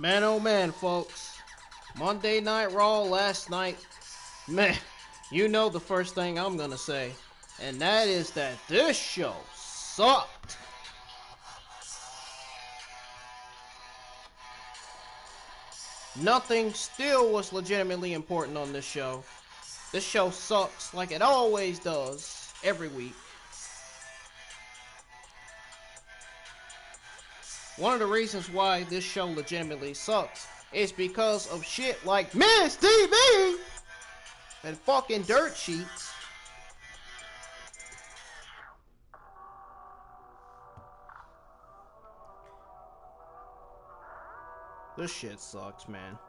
Man, oh man, folks. Monday Night Raw last night. Man, you know the first thing I'm gonna say. And that is that this show sucked. Nothing still was legitimately important on this show. This show sucks like it always does every week. One of the reasons why this show legitimately sucks is because of shit like Miss TV and fucking dirt sheets. This shit sucks, man.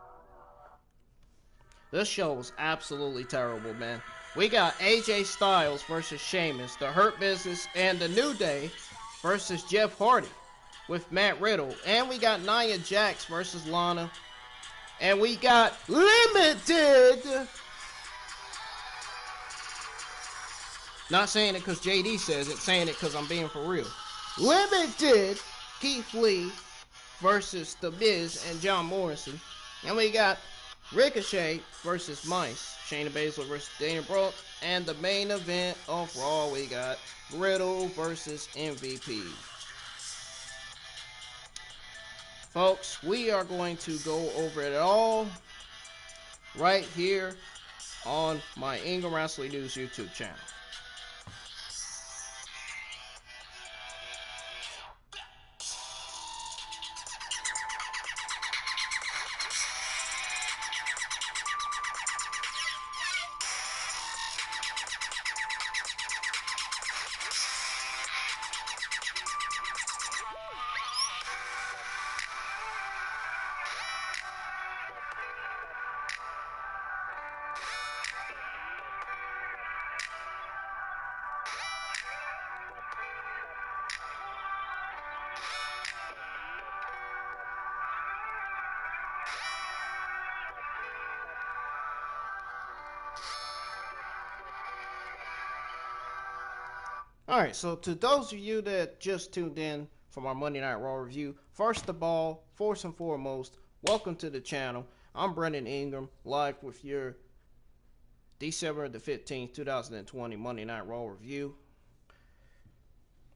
This show was absolutely terrible, man. We got AJ Styles versus Sheamus, the Hurt Business, and the New Day versus Jeff Hardy with Matt Riddle. And we got Nia Jax versus Lana. And we got Limited. Not saying it because JD says it, saying it because I'm being for real. Limited Keith Lee versus The Miz and John Morrison. And we got Ricochet versus Mace. Shayna Baszler versus Dana Brooke. And the main event of Raw, we got Riddle versus MVP. Folks, we are going to go over it all right here on my Ingram Wrestling News YouTube channel. Alright, so to those of you that just tuned in from our Monday Night Raw review, first of all, first and foremost, welcome to the channel. I'm Brendan Ingram, live with your December the 15th, 2020 Monday Night Raw review.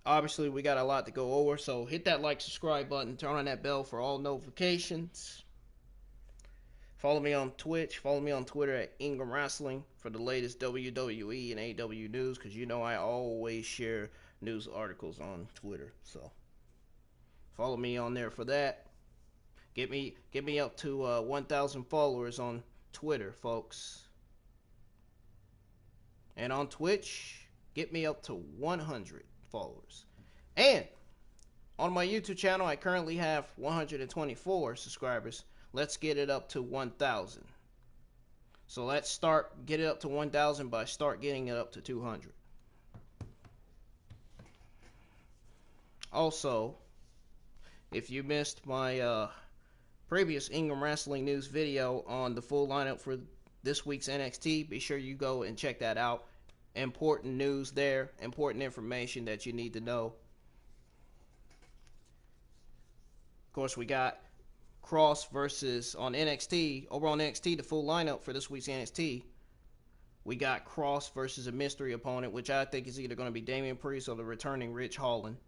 Obviously, we got a lot to go over, so hit that like, subscribe button, turn on that bell for all notifications. Follow me on Twitch, follow me on Twitter at Ingram Wrestling for the latest WWE and AEW news, because you know I always share news articles on Twitter. So follow me on there for that. Get me up to 1,000 followers on Twitter, folks. And on Twitch, get me up to 100 followers. And on my YouTube channel, I currently have 124 subscribers. Let's get it up to 1,000. So let's get it up to 1,000 by getting it up to 200. Also, if you missed my previous Ingram Wrestling News video on the full lineup for this week's NXT, be sure you go and check that out. Important news there, important information that you need to know. Of course, we got Cross versus on NXT. Over on NXT, the full lineup for this week's NXT, we got Cross versus a mystery opponent, which I think is either going to be Damian Priest or the returning Rich Holland,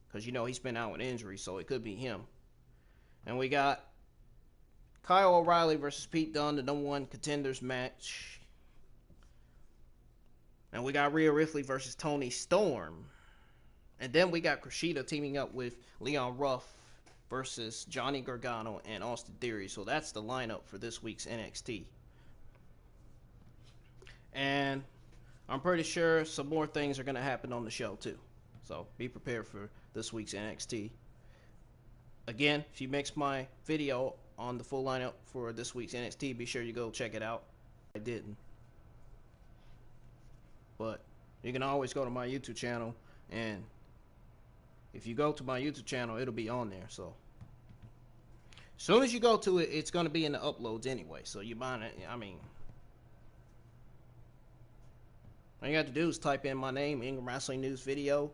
because you know he's been out with injury, so it could be him. And we got Kyle O'Reilly versus Pete Dunne, the #1 contenders match. And we got Rhea Ripley versus Toni Storm. And then we got Kushida teaming up with Leon Ruff versus Johnny Gargano and Austin Theory. So that's the lineup for this week's NXT. And I'm pretty sure some more things are going to happen on the show too. So be prepared for this week's NXT. Again, if you missed my video on the full lineup for this week's NXT, be sure you go check it out. I didn't. But you can always go to my YouTube channel, and if you go to my YouTube channel, it'll be on there. So as soon as you go to it, it's going to be in the uploads anyway. So you might, I mean, all you got to do is type in my name, Ingram Wrestling News video.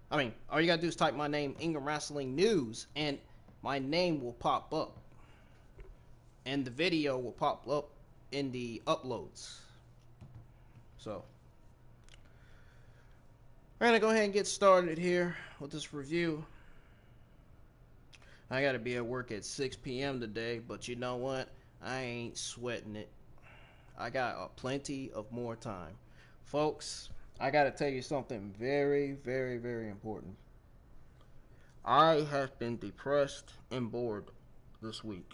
All you got to do is type my name, Ingram Wrestling News, and my name will pop up. and the video will pop up in the uploads. So we're gonna go ahead and get started here with this review. I gotta be at work at 6 p.m. today, but you know what? I ain't sweating it. I got plenty of more time. Folks, I gotta tell you something very, very, very important. I have been depressed and bored this week.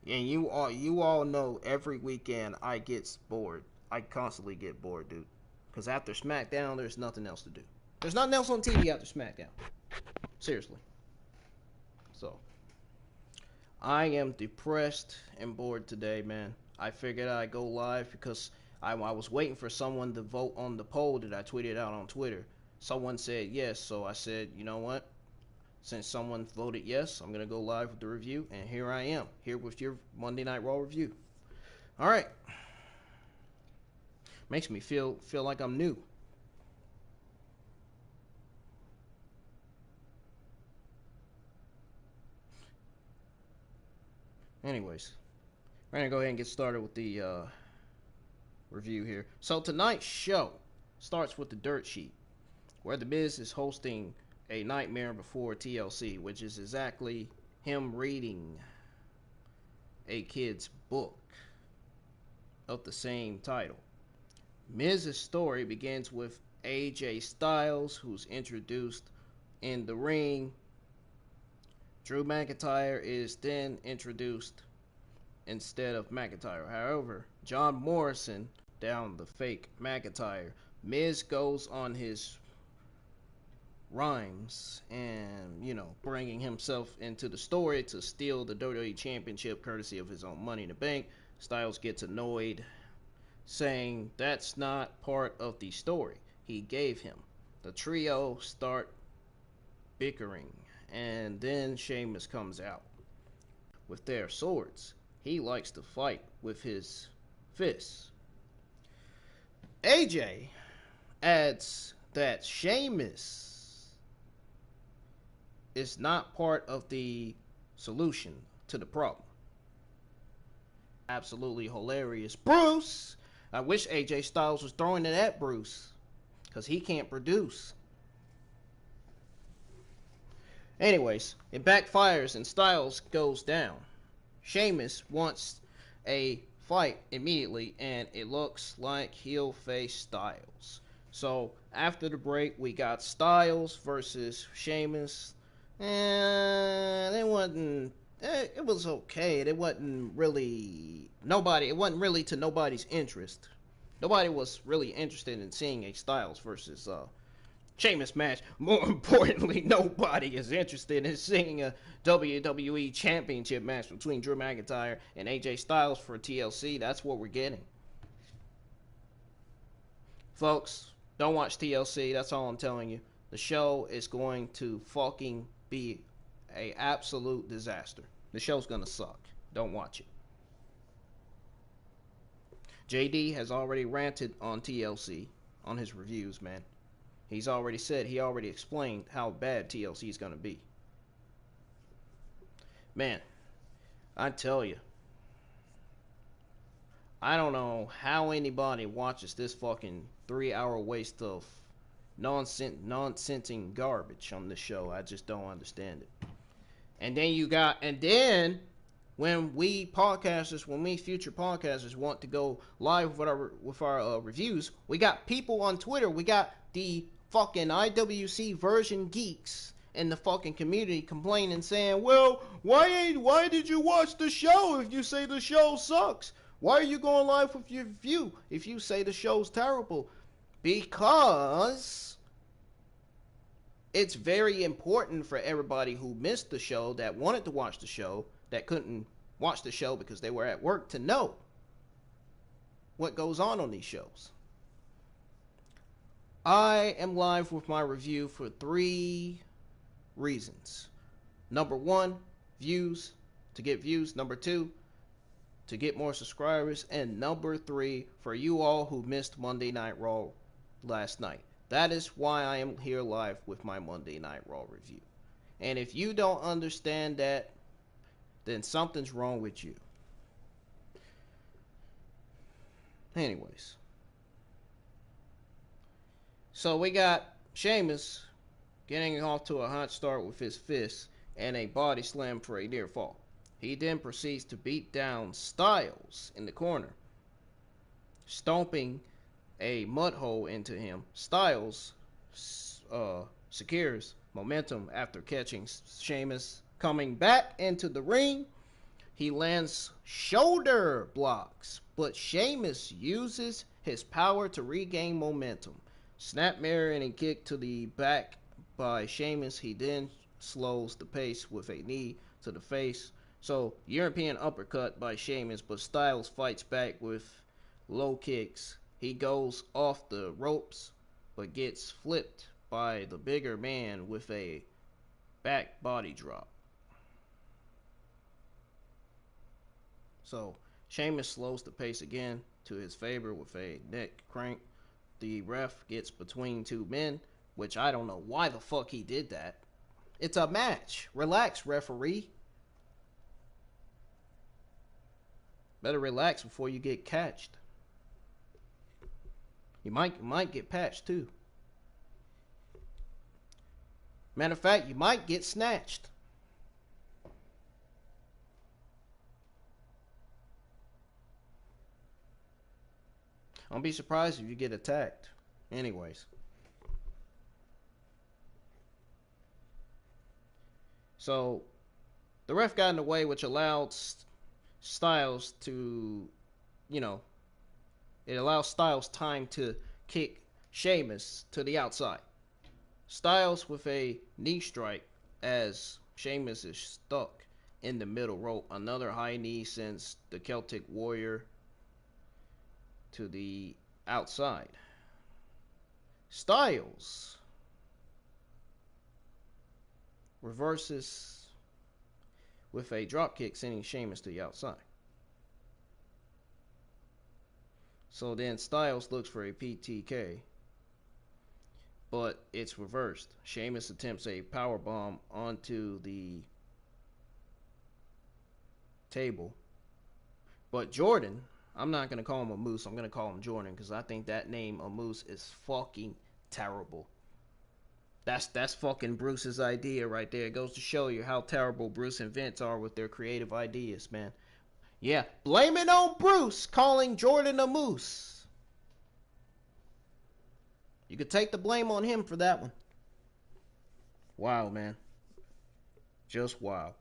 And you all know every weekend I get bored. I constantly get bored, dude. Because after Smackdown, there's nothing else to do. There's nothing else on TV after Smackdown. Seriously. So, I am depressed and bored today, man. I figured I'd go live because I was waiting for someone to vote on the poll that I tweeted out on Twitter. Someone said yes, so I said, you know what? Since someone voted yes, I'm going to go live with the review, and here I am, here with your Monday Night Raw review. Alright. Makes me feel like I'm new. Anyways, we're going to go ahead and get started with the review here. So tonight's show starts with the dirt sheet, where The Miz is hosting a Nightmare Before TLC, which is exactly him reading a kid's book of the same title. Miz's story begins with AJ Styles, who's introduced in the ring. Drew McIntyre is then introduced instead of McIntyre. However, John Morrison down the fake McIntyre. Miz goes on his rhymes and, you know, bringing himself into the story to steal the WWE Championship courtesy of his own Money in the Bank. Styles gets annoyed, saying that's not part of the story he gave him. The trio start bickering, and then Sheamus comes out with their swords. He likes to fight with his fists. AJ adds that Sheamus is not part of the solution to the problem. Absolutely hilarious. Bruce! I wish AJ Styles was throwing it at Bruce, because he can't produce. Anyways, it backfires and Styles goes down. Sheamus wants a fight immediately, and it looks like he'll face Styles. So after the break, we got Styles versus Sheamus, and it was okay. It wasn't really to nobody's interest. Nobody was really interested in seeing a Styles versus Sheamus match. More importantly, nobody is interested in seeing a WWE Championship match between Drew McIntyre and AJ Styles for TLC. That's what we're getting. Folks, don't watch TLC. That's all I'm telling you. The show is going to fucking be an absolute disaster. The show's gonna suck. Don't watch it. JD has already ranted on TLC on his reviews, man. He already explained how bad TLC is going to be. Man, I tell you, I don't know how anybody watches this fucking 3-hour waste of nonsensing garbage on this show. I just don't understand it. And then when we future podcasters want to go live with our reviews, we got people on Twitter. We got the fucking IWC version geeks in the fucking community complaining, saying, well, why did you watch the show if you say the show sucks? Why are you going live with your review if you say the show's terrible? Because it's very important for everybody who missed the show, that wanted to watch the show, that couldn't watch the show because they were at work, to know what goes on these shows. I am live with my review for 3 reasons. Number 1, views, to get views. Number 2, to get more subscribers. And number 3, for you all who missed Monday Night Raw last night. That is why I am here live with my Monday Night Raw review. And if you don't understand that, then something's wrong with you. Anyways. So we got Sheamus getting off to a hot start with his fists and a body slam for a near fall. He then proceeds to beat down Styles in the corner, stomping a mud hole into him. Styles secures momentum after catching Sheamus. Coming back into the ring, he lands shoulder blocks, but Sheamus uses his power to regain momentum. Snap mirror and a kick to the back by Sheamus. He then slows the pace with a knee to the face. So, European uppercut by Sheamus, but Styles fights back with low kicks. He goes off the ropes, but gets flipped by the bigger man with a back body drop. So, Sheamus slows the pace again to his favor with a neck crank. The ref gets between two men, which I don't know why the fuck he did that. It's a match. Relax, referee. Better relax before you get catched. You might get patched too. Matter of fact, you might get snatched. Don't be surprised if you get attacked. Anyways. So, the ref got in the way, which allowed Styles to, it allows Styles time to kick Sheamus to the outside. Styles with a knee strike as Sheamus is stuck in the middle rope. Another high knee sends the Celtic Warrior to the outside. Styles reverses with a dropkick, sending Sheamus to the outside. So then Styles looks for a PTK, but it's reversed. Sheamus attempts a powerbomb onto the table, but Jordan, I'm not going to call him a Moose, I'm going to call him Jordan, because I think that name, a Moose, is fucking terrible. That's fucking Bruce's idea right there. It goes to show you how terrible Bruce and Vince are with their creative ideas, man. Yeah, blame it on Bruce calling Jordan a Moose. You could take the blame on him for that one. Wow, man. Just wow.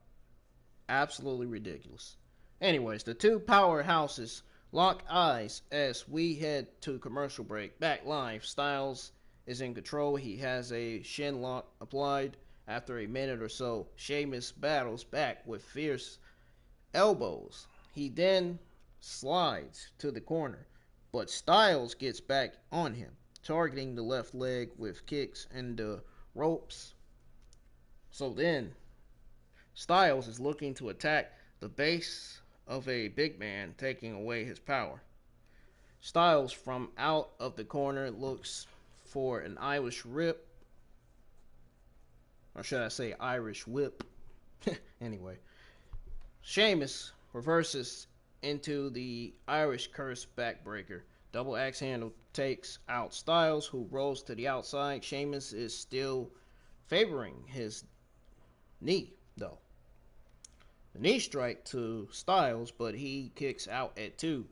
Absolutely ridiculous. Anyways, the two powerhouses lock eyes as we head to commercial break. Back live, Styles is in control. He has a shin lock applied. After a minute or so, Sheamus battles back with fierce elbows. He then slides to the corner, but Styles gets back on him, targeting the left leg with kicks and the ropes. So then, Styles is looking to attack the base of a big man, taking away his power. Styles from out of the corner looks for an Irish whip. Or should I say Irish whip? Anyway. Sheamus reverses into the Irish curse backbreaker. Double axe handle takes out Styles, who rolls to the outside. Sheamus is still favoring his knee, though. The knee strike to Styles, but he kicks out at 2.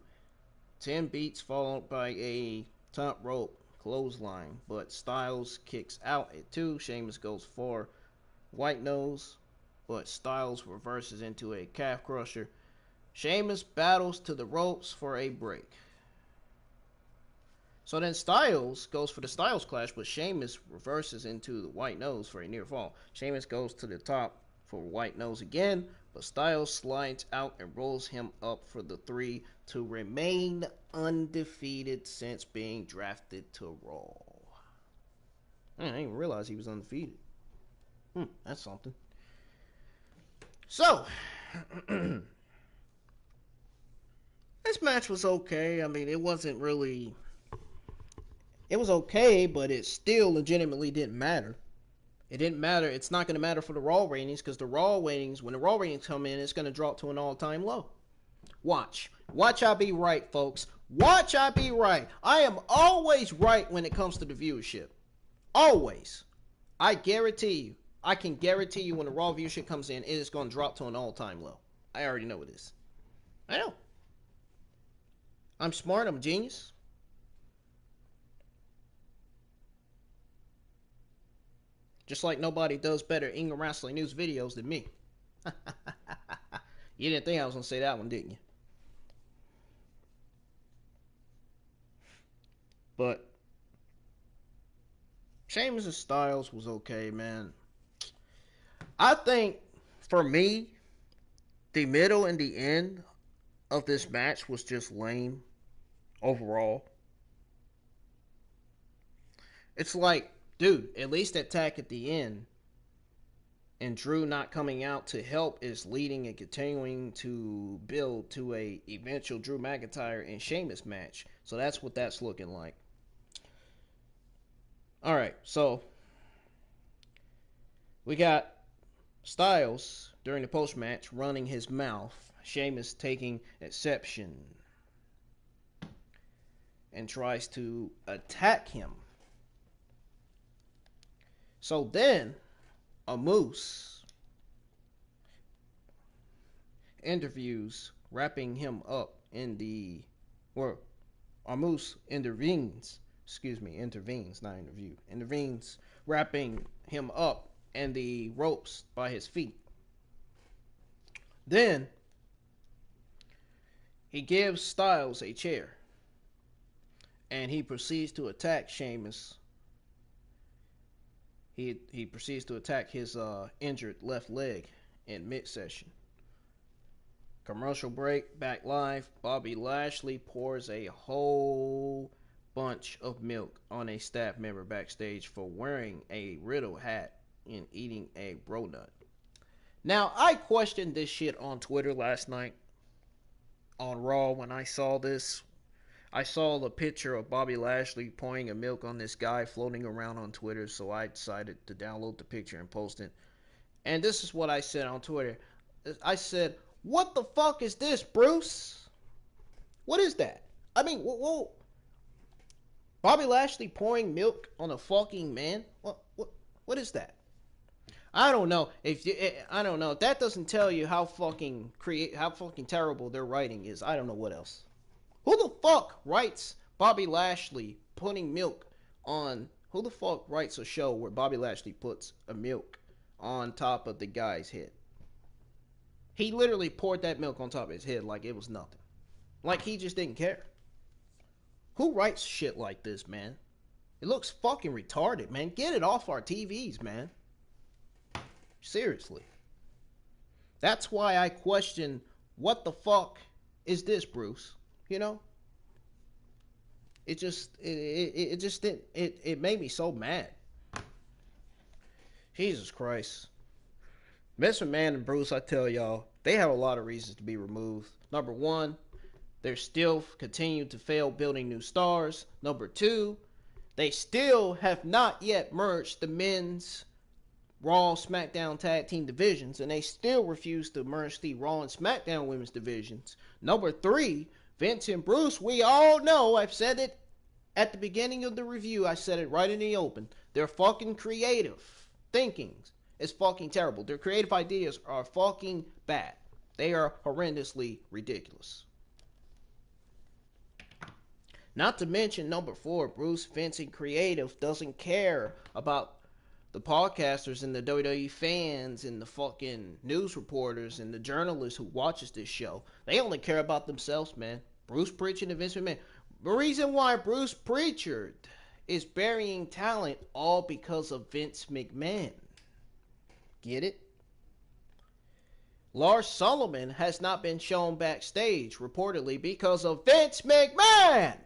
10 beats followed by a top rope clothesline, but Styles kicks out at 2. Sheamus goes for white nose, but Styles reverses into a calf crusher. Sheamus battles to the ropes for a break. So then Styles goes for the Styles Clash, but Sheamus reverses into the white nose for a near fall. Sheamus goes to the top for white nose again, but Styles slides out and rolls him up for the 3 to remain undefeated since being drafted to Raw. I didn't even realize he was undefeated. That's something. So, this match was okay. I mean, it wasn't really... It was okay, but it still legitimately didn't matter. It didn't matter. It's not going to matter for the Raw ratings because the Raw ratings, when the Raw ratings come in, it's going to drop to an all-time low. Watch. Watch I be right, folks. Watch I be right. I am always right when it comes to the viewership. Always. I guarantee you. I can guarantee you when the Raw viewership comes in, it is going to drop to an all-time low. I already know it is. I know. I'm smart. I'm a genius. Just like nobody does better Ingram Wrestling News videos than me. You didn't think I was going to say that one, didn't you? But Sheamus and Styles was okay, man. I think, for me, the middle and the end of this match was just lame overall. It's like, dude, at least attack at the end. And Drew not coming out to help is leading and continuing to build to a eventual Drew McIntyre and Sheamus match. So that's what that's looking like. Alright, so we got Styles during the post-match running his mouth. Sheamus taking exception and tries to attack him. So then a Moose interviews, wrapping him up in the, or a Moose intervenes, not interview, intervenes, wrapping him up in the ropes by his feet. Then he gives Styles a chair and he proceeds to attack Sheamus. He proceeds to attack his injured left leg in mid-session. Commercial break, back live. Bobby Lashley pours a whole bunch of milk on a staff member backstage for wearing a Riddle hat and eating a bro nut. Now, I questioned this shit on Twitter last night on Raw when I saw this. I saw the picture of Bobby Lashley pouring a milk on this guy floating around on Twitter, so I decided to download the picture and post it. And this is what I said on Twitter. I said, what the fuck is this, Bruce? What is that? I mean, whoa. Bobby Lashley pouring milk on a fucking man? What is that? I don't know. I don't know. If that doesn't tell you how fucking terrible their writing is, I don't know what else. Who the fuck writes Bobby Lashley putting milk on... Who the fuck writes a show where Bobby Lashley puts a milk on top of the guy's head? He literally poured that milk on top of his head like it was nothing. Like he just didn't care. Who writes shit like this, man? It looks fucking retarded, man. Get it off our TVs, man. Seriously. That's why I question, what the fuck is this, Bruce? You know, it made me so mad. Jesus Christ. Vince McMahon and Bruce, I tell y'all, they have a lot of reasons to be removed. Number one, they're still continuing to fail building new stars. Number two, they still have not yet merged the men's Raw, SmackDown tag team divisions, and they still refuse to merge the Raw and SmackDown women's divisions. Number three, Vince and Bruce, we all know, I've said it at the beginning of the review, I said it right in the open, their fucking creative thinking is fucking terrible. Their creative ideas are fucking bad. They are horrendously ridiculous. Not to mention, number four, Bruce, Vince, and creative doesn't care about the podcasters and the WWE fans and the fucking news reporters and the journalists who watches this show. They only care about themselves, man. Bruce Pritchard and Vince McMahon. The reason why Bruce Pritchard is burying talent all because of Vince McMahon. Get it? Lars Sullivan has not been shown backstage, reportedly, because of Vince McMahon.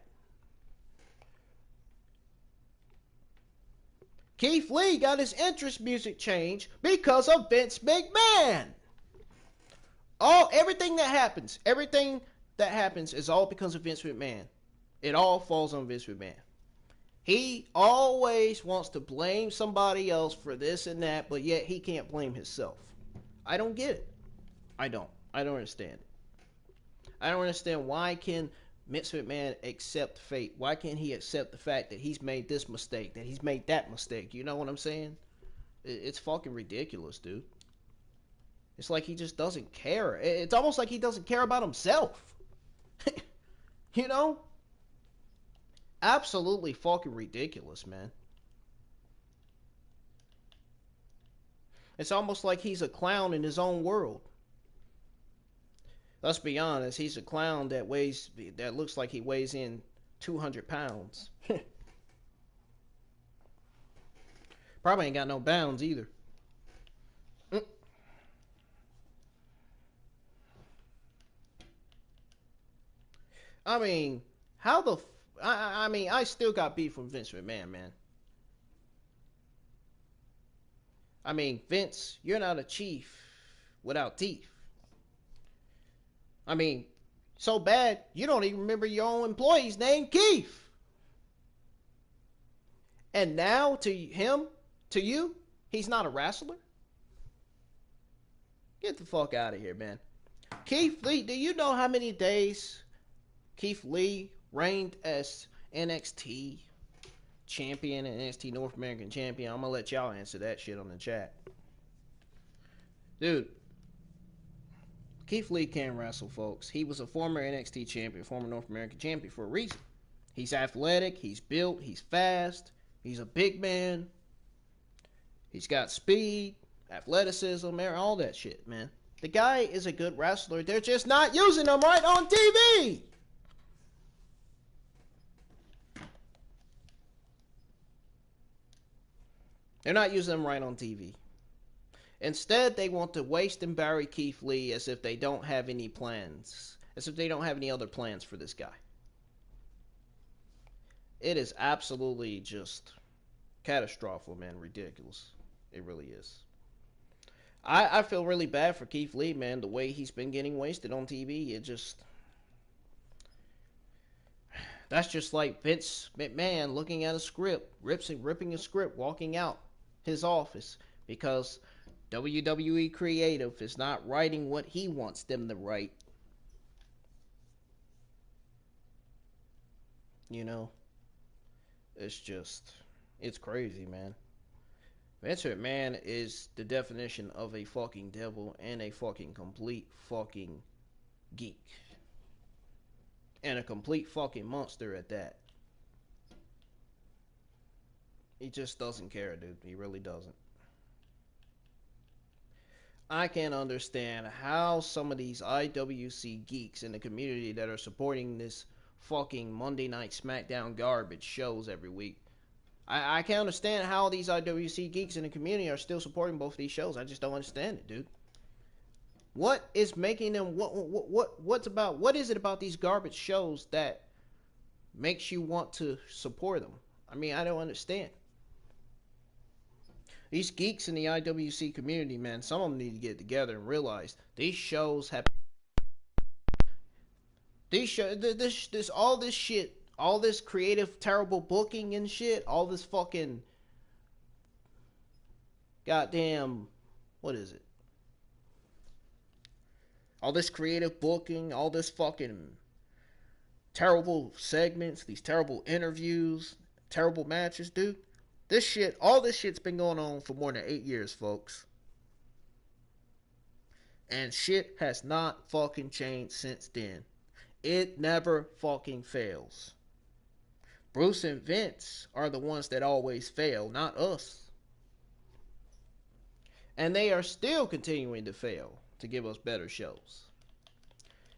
Keith Lee got his entrance music changed because of Vince McMahon. Everything that happens is all because of Vince McMahon. It all falls on Vince McMahon. He always wants to blame somebody else for this and that, but yet he can't blame himself. I don't get it. I don't understand it. I don't understand why can Vince McMahon accept fate? Why can't he accept the fact that he's made this mistake, that he's made that mistake? You know what I'm saying? It's fucking ridiculous, dude. It's like he just doesn't care. It's almost like he doesn't care about himself. You know? Absolutely fucking ridiculous, man. It's almost like he's a clown in his own world. Let's be honest, he's a clown that looks like he weighs in 200 pounds. Probably ain't got no bounds either. I mean, how the... I mean, I still got beef from Vince McMahon, man. I mean, Vince, you're not a chief without teeth. I mean, so bad, you don't even remember your own employee's name, Keith. And now, to you, he's not a wrestler? Get the fuck out of here, man. Keith Lee, do you know how many days Keith Lee reigned as NXT champion and NXT North American champion? I'm gonna let y'all answer that shit on the chat. Dude, Keith Lee can wrestle, folks. He was a former NXT champion, former North American champion for a reason. He's athletic, he's built, he's fast, he's a big man. He's got speed, athleticism, all that shit, man. The guy is a good wrestler. They're just not using him right on TV. They're not using him right on TV. Instead, they want to waste and bury Keith Lee as if they don't have any plans. As if they don't have any other plans for this guy. It is absolutely just catastrophic, man. Ridiculous. It really is. I feel really bad for Keith Lee, man. The way he's been getting wasted on TV. It just... That's just like Vince McMahon looking at a script. Ripping a script, walking out his office. Because WWE Creative is not writing what he wants them to write. You know? It's crazy, man. Vince McMahon is the definition of a fucking devil and a fucking complete fucking geek. And a complete fucking monster at that. He just doesn't care, dude. He really doesn't. I can't understand how some of these IWC geeks in the community that are supporting this fucking Monday Night Smackdown garbage shows every week. I can't understand how these IWC geeks in the community are still supporting both of these shows. I just don't understand it, dude. What is making them... What is it about these garbage shows that makes you want to support them? I mean, I don't understand. These geeks in the IWC community, man, some of them need to get together and realize these shows have... all this shit, all this creative, terrible booking and shit, all this fucking... Goddamn... What is it? All this creative booking, all this fucking terrible segments, these terrible interviews, terrible matches, dude. This shit, all this shit's been going on for more than 8 years, folks. And shit has not fucking changed since then. It never fucking fails. Bruce and Vince are the ones that always fail, not us. And they are still continuing to fail to give us better shows.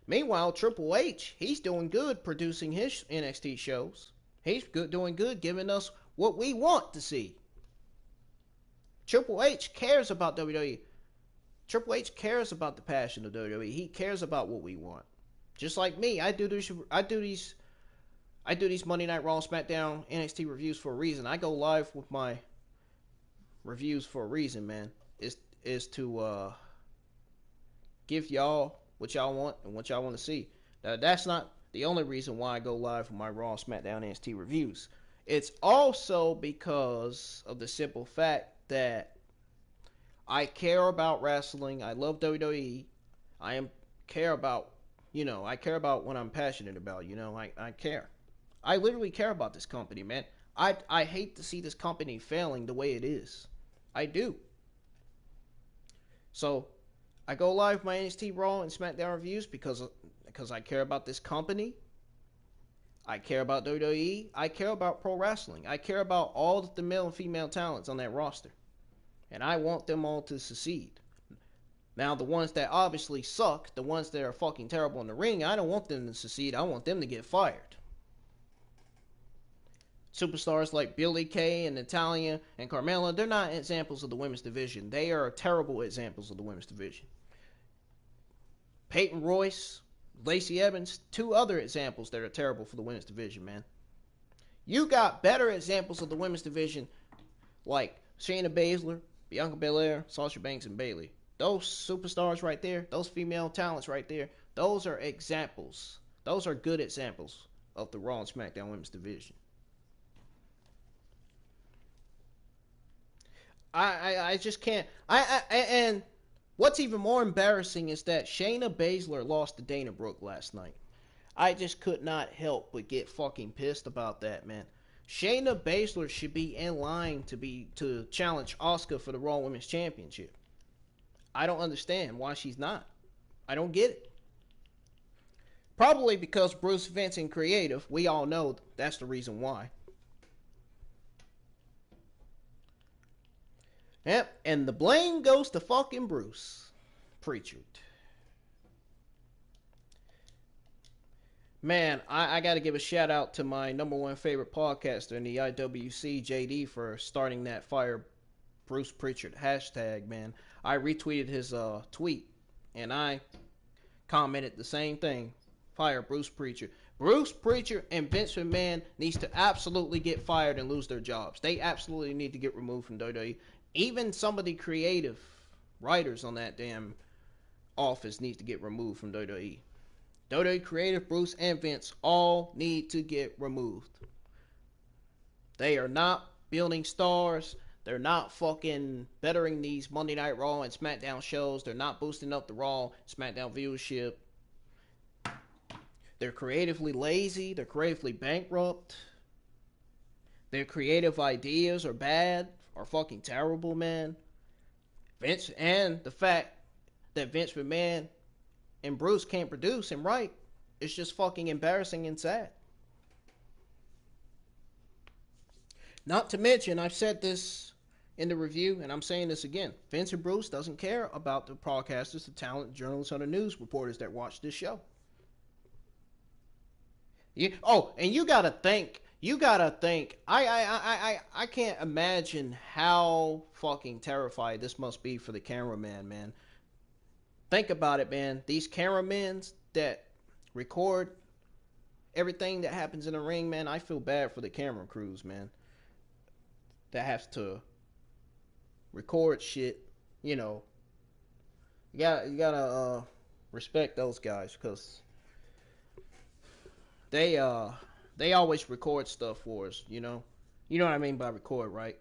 Meanwhile, Triple H, he's doing good producing his NXT shows. He's doing good giving us what we want to see. Triple H cares about WWE. Triple H cares about the passion of WWE. He cares about what we want. Just like me, I do these Monday Night Raw, SmackDown, NXT reviews for a reason. I go live with my reviews for a reason, man. Is to give y'all what y'all want and what y'all want to see. Now, that's not the only reason why I go live with my Raw, SmackDown, NXT reviews. It's also because of the simple fact that I care about wrestling. I love WWE. Care about, I care about what I'm passionate about. I care. I literally care about this company, man. I hate to see this company failing the way it is. I do. So I go live with my NXT Raw and Smackdown reviews because I care about this company. I care about WWE. I care about pro wrestling. I care about all the male and female talents on that roster. And I want them all to succeed. Now, the ones that obviously suck, the ones that are fucking terrible in the ring, I don't want them to succeed. I want them to get fired. Superstars like Billie Kay and Natalya and Carmella, they're not examples of the women's division. They are terrible examples of the women's division. Peyton Royce, Lacey Evans, two other examples that are terrible for the women's division, man. You got better examples of the women's division like Shayna Baszler, Bianca Belair, Sasha Banks, and Bayley. Those superstars right there, those female talents right there, those are examples. Those are good examples of the Raw and SmackDown women's division. I just can't. And what's even more embarrassing is that Shayna Baszler lost to Dana Brooke last night. I just could not help but get fucking pissed about that, man. Shayna Baszler should be in line to challenge Asuka for the Raw Women's Championship. I don't understand why she's not. I don't get it. Probably because Bruce, Vince, and Creative, we all know that's the reason why. Yep, and the blame goes to fucking Bruce Pritchard. Man, I got to give a shout out to my number one favorite podcaster in the IWC, JD, for starting that Fire Bruce Pritchard hashtag, man. I retweeted his tweet, and I commented the same thing. Fire Bruce Pritchard. Bruce Pritchard and Vince McMahon needs to absolutely get fired and lose their jobs. They absolutely need to get removed from WWE. Even some of the creative writers on that damn office needs to get removed from WWE. WWE creative, Bruce and Vince all need to get removed. They are not building stars. They're not fucking bettering these Monday Night Raw and SmackDown shows. They're not boosting up the Raw, SmackDown viewership. They're creatively lazy. They're creatively bankrupt. Their creative ideas are bad. Are fucking terrible, man. Vince, and the fact that Vince McMahon and Bruce can't produce and write, it's just fucking embarrassing and sad. Not to mention, I've said this in the review, and I'm saying this again. Vince and Bruce doesn't care about the broadcasters, the talent, journalists, or the news reporters that watch this show. And you gotta think, I can't imagine how fucking terrified this must be for the cameraman, man. Think about it, man. These cameramen that record everything that happens in the ring, man, I feel bad for the camera crews, man. That has to record shit, you gotta respect those guys, because they always record stuff for us, You know what I mean by record, right?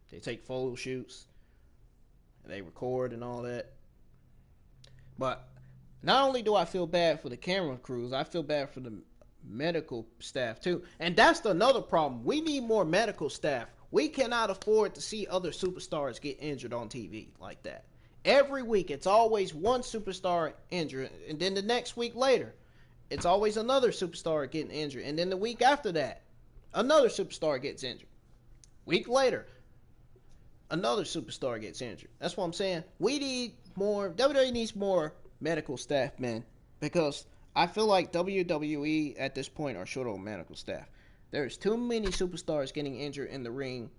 They take photo shoots, and they record and all that. But not only do I feel bad for the camera crews, I feel bad for the medical staff too. And that's another problem. We need more medical staff. We cannot afford to see other superstars get injured on TV like that. Every week, it's always one superstar injured, and then the next week later, it's always another superstar getting injured. And then the week after that, another superstar gets injured. Week later, another superstar gets injured. That's what I'm saying. We need more. WWE needs more medical staff, man. Because I feel like WWE at this point are short on medical staff. There's too many superstars getting injured in the ring.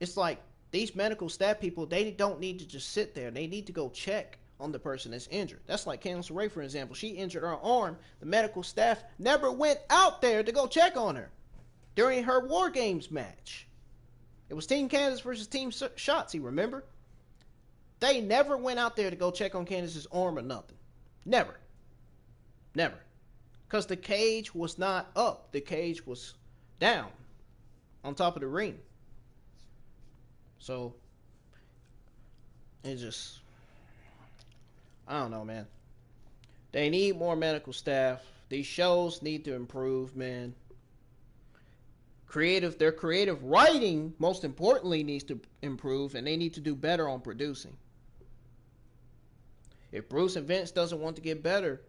It's like these medical staff people, they don't need to just sit there. They need to go check on the person that's injured. That's like Candice LeRae, for example. She injured her arm. The medical staff never went out there to go check on her during her War Games match. It was Team Candice versus Team Shotzi, remember? They never went out there to go check on Candice's arm or nothing. Never. Because the cage was not up. The cage was down on top of the ring. So, it just, I don't know, man. They need more medical staff. These shows need to improve, man. Their creative writing, most importantly, needs to improve, and they need to do better on producing. If Bruce and Vince doesn't want to get better,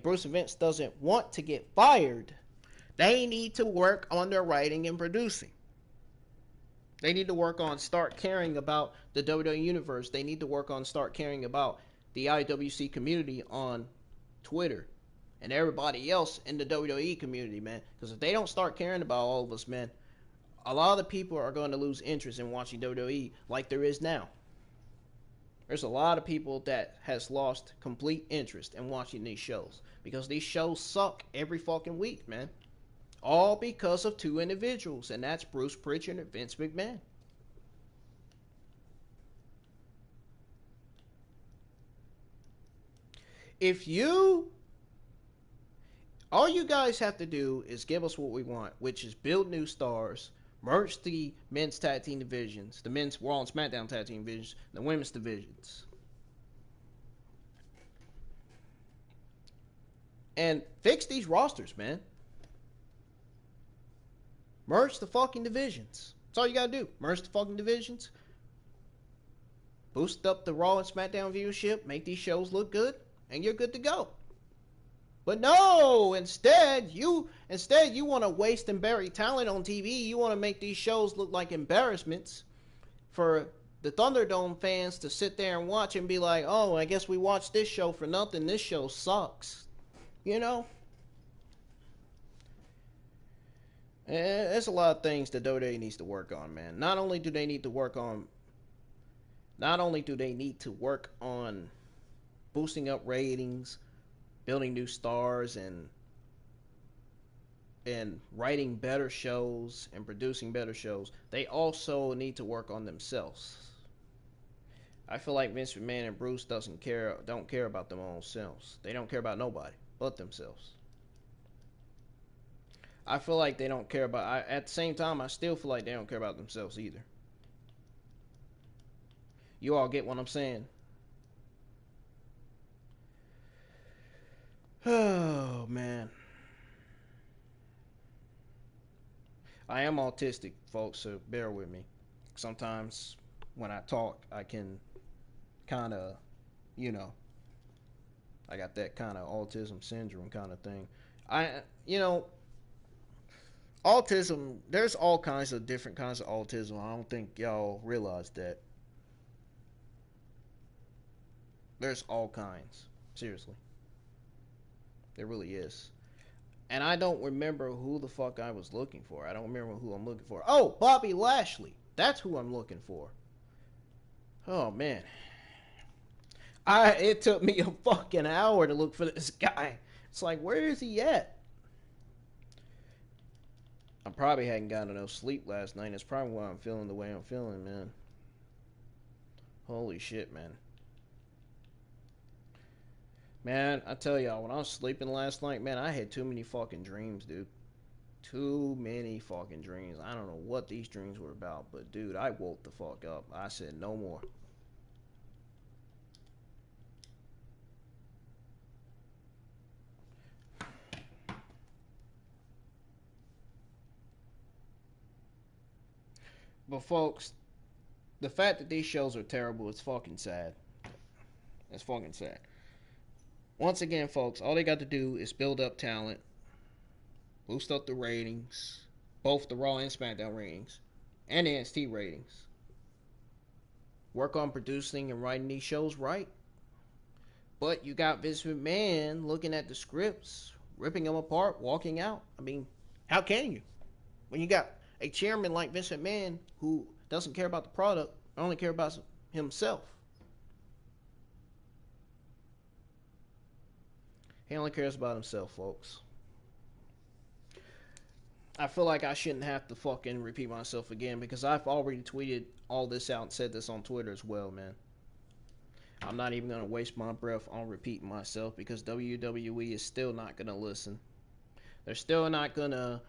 Bruce and Vince doesn't want to get fired, they need to work on their writing and producing. They need to work on start caring about the WWE Universe. They need to work on start caring about the IWC community on Twitter and everybody else in the WWE community, man. Because if they don't start caring about all of us, man, a lot of the people are going to lose interest in watching WWE like there is now. There's a lot of people that has lost complete interest in watching these shows because these shows suck every fucking week, man. All because of two individuals, and that's Bruce Prichard and Vince McMahon. All you guys have to do is give us what we want, which is build new stars, merge the men's tag team divisions, the men's Raw and Smackdown tag team divisions, the women's divisions, and fix these rosters, man. Merge the fucking divisions. That's all you gotta do. Merge the fucking divisions. Boost up the Raw and Smackdown viewership. Make these shows look good. And you're good to go. But no, instead you want to waste and bury talent on TV. You want to make these shows look like embarrassments for the Thunderdome fans to sit there and watch and be like, oh, I guess we watched this show for nothing. This show sucks. You know? There's a lot of things that WWE needs to work on, man. Not only do they need to work on boosting up ratings, building new stars, and writing better shows and producing better shows, they also need to work on themselves. I feel like Vince McMahon and Bruce don't care about their own selves. They don't care about nobody but themselves. I feel like they don't care about... at the same time, I still feel like they don't care about themselves either. You all get what I'm saying? Oh, man. I am autistic, folks, so bear with me. Sometimes when I talk, I can kind of, I got that kind of autism syndrome kind of thing. Autism, there's all kinds of different kinds of autism. I don't think y'all realize that. There's all kinds. Seriously. There really is. And I don't remember who the fuck I was looking for. I don't remember who I'm looking for. Oh, Bobby Lashley. That's who I'm looking for. Oh, man. It took me a fucking hour to look for this guy. It's like, where is he at? I probably hadn't gotten enough sleep last night. That's probably why I'm feeling the way I'm feeling, man. Holy shit, man. Man, I tell y'all, when I was sleeping last night, man, I had too many fucking dreams, dude. Too many fucking dreams. I don't know what these dreams were about, but dude, I woke the fuck up. I said no more. But folks, the fact that these shows are terrible is fucking sad. It's fucking sad. Once again, folks, all they got to do is build up talent, boost up the ratings, both the Raw and SmackDown ratings, and the NXT ratings. Work on producing and writing these shows right. But you got Vince McMahon looking at the scripts, ripping them apart, walking out. I mean, how can you? When you got a chairman like Vince McMahon who doesn't care about the product, only care about himself. He only cares about himself, folks. I feel like I shouldn't have to fucking repeat myself again because I've already tweeted all this out and said this on Twitter as well, man. I'm not even going to waste my breath on repeating myself because WWE is still not going to listen. They're still not gonna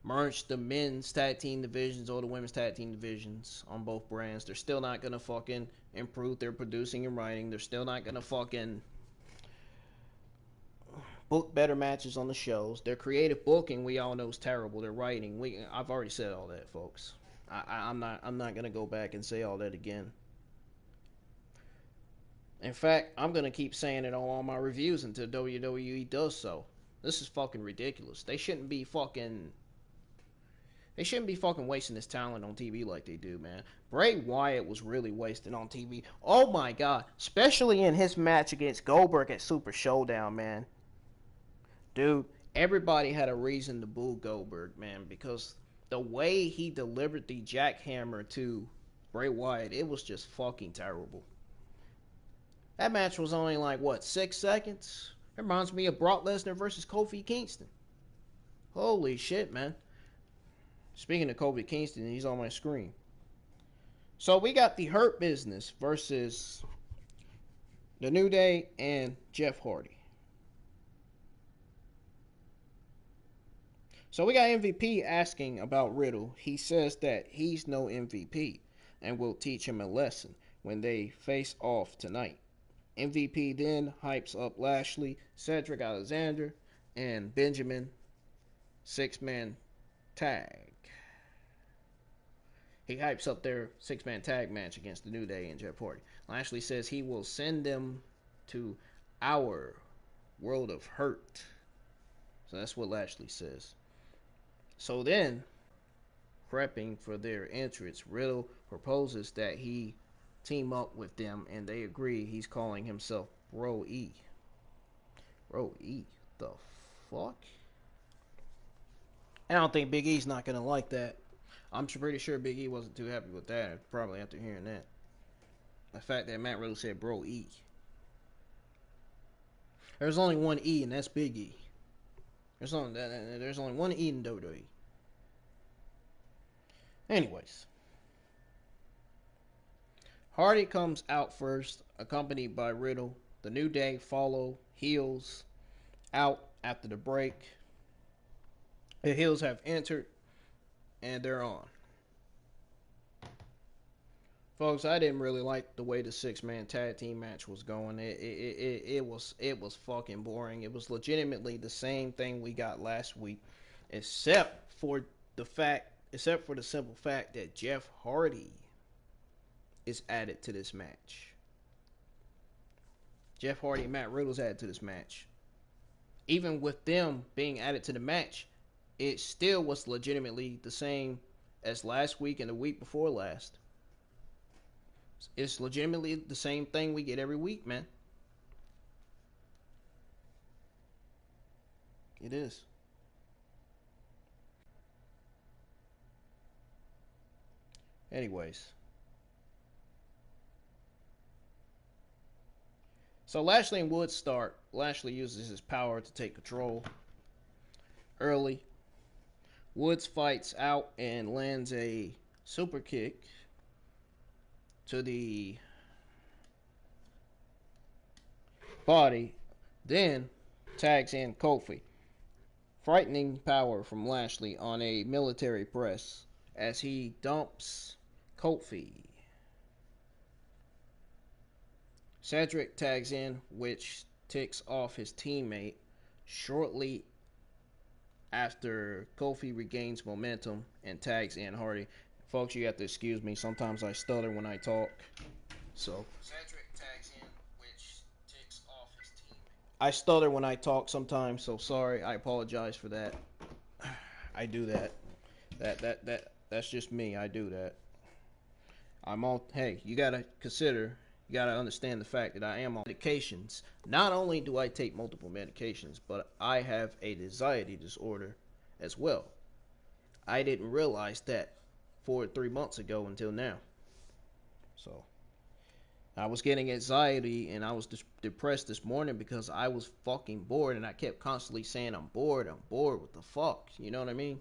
merge the men's tag team divisions or the women's tag team divisions on both brands. They're still not gonna fucking improve their producing and writing. They're still not gonna fucking book better matches on the shows. Their creative booking, we all know, is terrible. Their writing, I've already said all that, folks. I'm not gonna go back and say all that again. In fact, I'm gonna keep saying it on all my reviews until WWE does so. This is fucking ridiculous. They shouldn't be fucking wasting this talent on TV like they do, man. Bray Wyatt was really wasted on TV. Oh my god. Especially in his match against Goldberg at Super Showdown, man. Dude, everybody had a reason to boo Goldberg, man, because the way he delivered the jackhammer to Bray Wyatt, it was just fucking terrible. That match was only like, what, 6 seconds? It reminds me of Brock Lesnar versus Kofi Kingston. Holy shit, man. Speaking of Kofi Kingston, he's on my screen. So we got the Hurt Business versus The New Day and Jeff Hardy. So we got MVP asking about Riddle. He says that he's no MVP and will teach him a lesson when they face off tonight. MVP then hypes up Lashley, Cedric Alexander, and Benjamin 6-man tag. He hypes up their 6-man tag match against the New Day and Jeff Hardy. Lashley says he will send them to our world of hurt. So that's what Lashley says. So then, prepping for their entrance, Riddle proposes that he team up with them, and they agree. He's calling himself Bro E. Bro E? The fuck? I don't think Big E's not gonna like that. I'm pretty sure Big E wasn't too happy with that, probably after hearing that. The fact that Matt Riddle said Bro E. There's only one E, and that's Big E. There's only one E in WWE. Anyways. Hardy comes out first, accompanied by Riddle. The New Day follow heels out after the break. The heels have entered, and they're on. Folks, I didn't really like the way the 6-man tag team match was going. It was fucking boring. It was legitimately the same thing we got last week, except for the simple fact that Jeff Hardy is added to this match. Jeff Hardy and Matt Riddle's added to this match. Even with them being added to the match, it still was legitimately the same as last week and the week before last. It's legitimately the same thing we get every week, man. It is. Anyways. So Lashley and Woods start. Lashley uses his power to take control early. Woods fights out and lands a super kick to the body. Then tags in Kofi. Frightening power from Lashley on a military press as he dumps Kofi. Cedric tags in, which ticks off his teammate shortly after Kofi regains momentum and tags in Hardy. Folks, you have to excuse me. Sometimes I stutter when I talk. So Cedric tags in, which ticks off his teammate. I stutter when I talk sometimes, so sorry. I apologize for that. I do that. That's just me. I do that. Hey, you gotta consider. You gotta understand the fact that I am on medications. Not only do I take multiple medications, but I have a anxiety disorder as well. I didn't realize that 3 months ago until now. So I was getting anxiety and I was depressed this morning because I was fucking bored, and I kept constantly saying I'm bored, what the fuck, you know what I mean?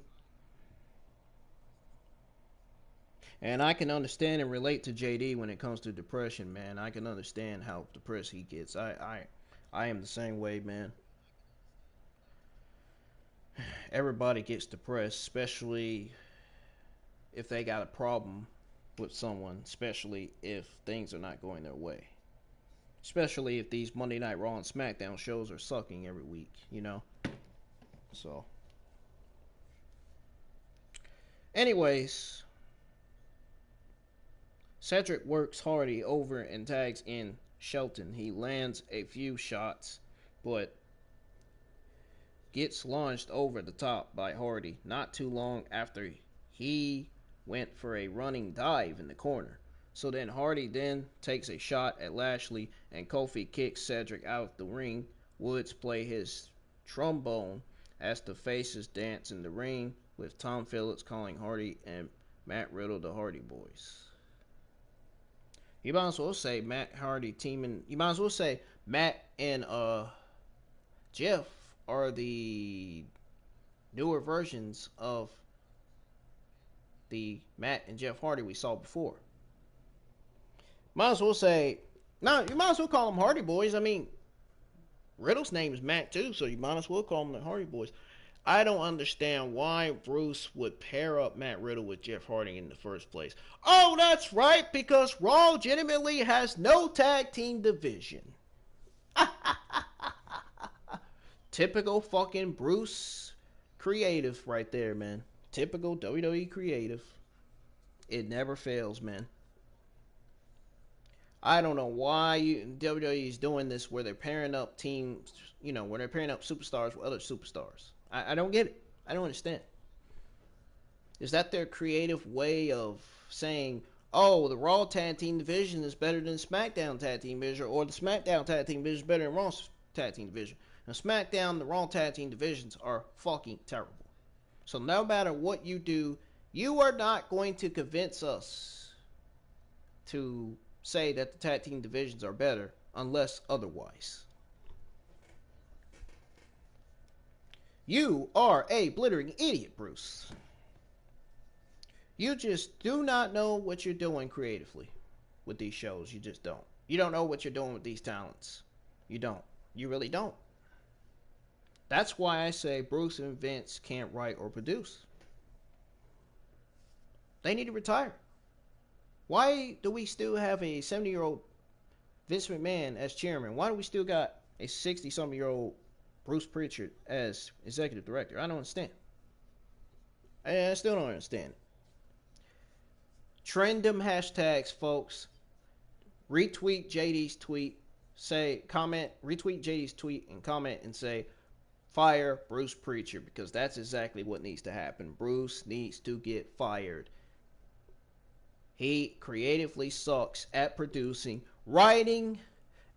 And I can understand and relate to JD when it comes to depression, man. I can understand how depressed he gets. I am the same way, man. everybody gets depressed, especially if they got a problem with someone, especially if things are not going their way. Especially if these Monday Night Raw and Smackdown shows are sucking every week, you know? So, anyways, Cedric works Hardy over and tags in Shelton. He lands a few shots, but gets launched over the top by Hardy not too long after he went for a running dive in the corner. So then Hardy then takes a shot at Lashley and Kofi kicks Cedric out of the ring. Woods play his trombone as the faces dance in the ring with Tom Phillips calling Hardy and Matt Riddle the Hardy Boys. You might as well say Matt Hardy teaming. You might as well say Matt and Jeff are the newer versions of the Matt and Jeff Hardy we saw before. Might as well say, no, you might as well call them Hardy Boys. I mean, Riddle's name is Matt too, so you might as well call them the Hardy Boys. I don't understand why Bruce would pair up Matt Riddle with Jeff Hardy in the first place. Oh, that's right, because Raw legitimately has no tag team division. Typical fucking Bruce creative right there, man. Typical WWE creative. It never fails, man. I don't know why WWE is doing this where they're pairing up teams, you know, where they're pairing up superstars with other superstars. I don't get it. I don't understand. Is that their creative way of saying, oh, the Raw Tag Team Division is better than SmackDown Tag Team Division, or the SmackDown Tag Team Division is better than Raw's Tag Team Division? Now, SmackDown, the Raw Tag Team Divisions are fucking terrible. So no matter what you do, you are not going to convince us to say that the tag team divisions are better unless otherwise. You are a blithering idiot, Bruce. You just do not know what you're doing creatively with these shows. You just don't. You don't know what you're doing with these talents. You don't. You really don't. That's why I say Bruce and Vince can't write or produce. They need to retire. Why do we still have a 70-year-old Vince McMahon as chairman? Why do we still got a 60-something-year-old Bruce Pritchard as executive director? I don't understand. I still don't understand. Trend them hashtags, folks. Retweet JD's tweet. Retweet JD's tweet and comment and say, fire Bruce Pritchard, because that's exactly what needs to happen. Bruce needs to get fired. He creatively sucks at producing, writing,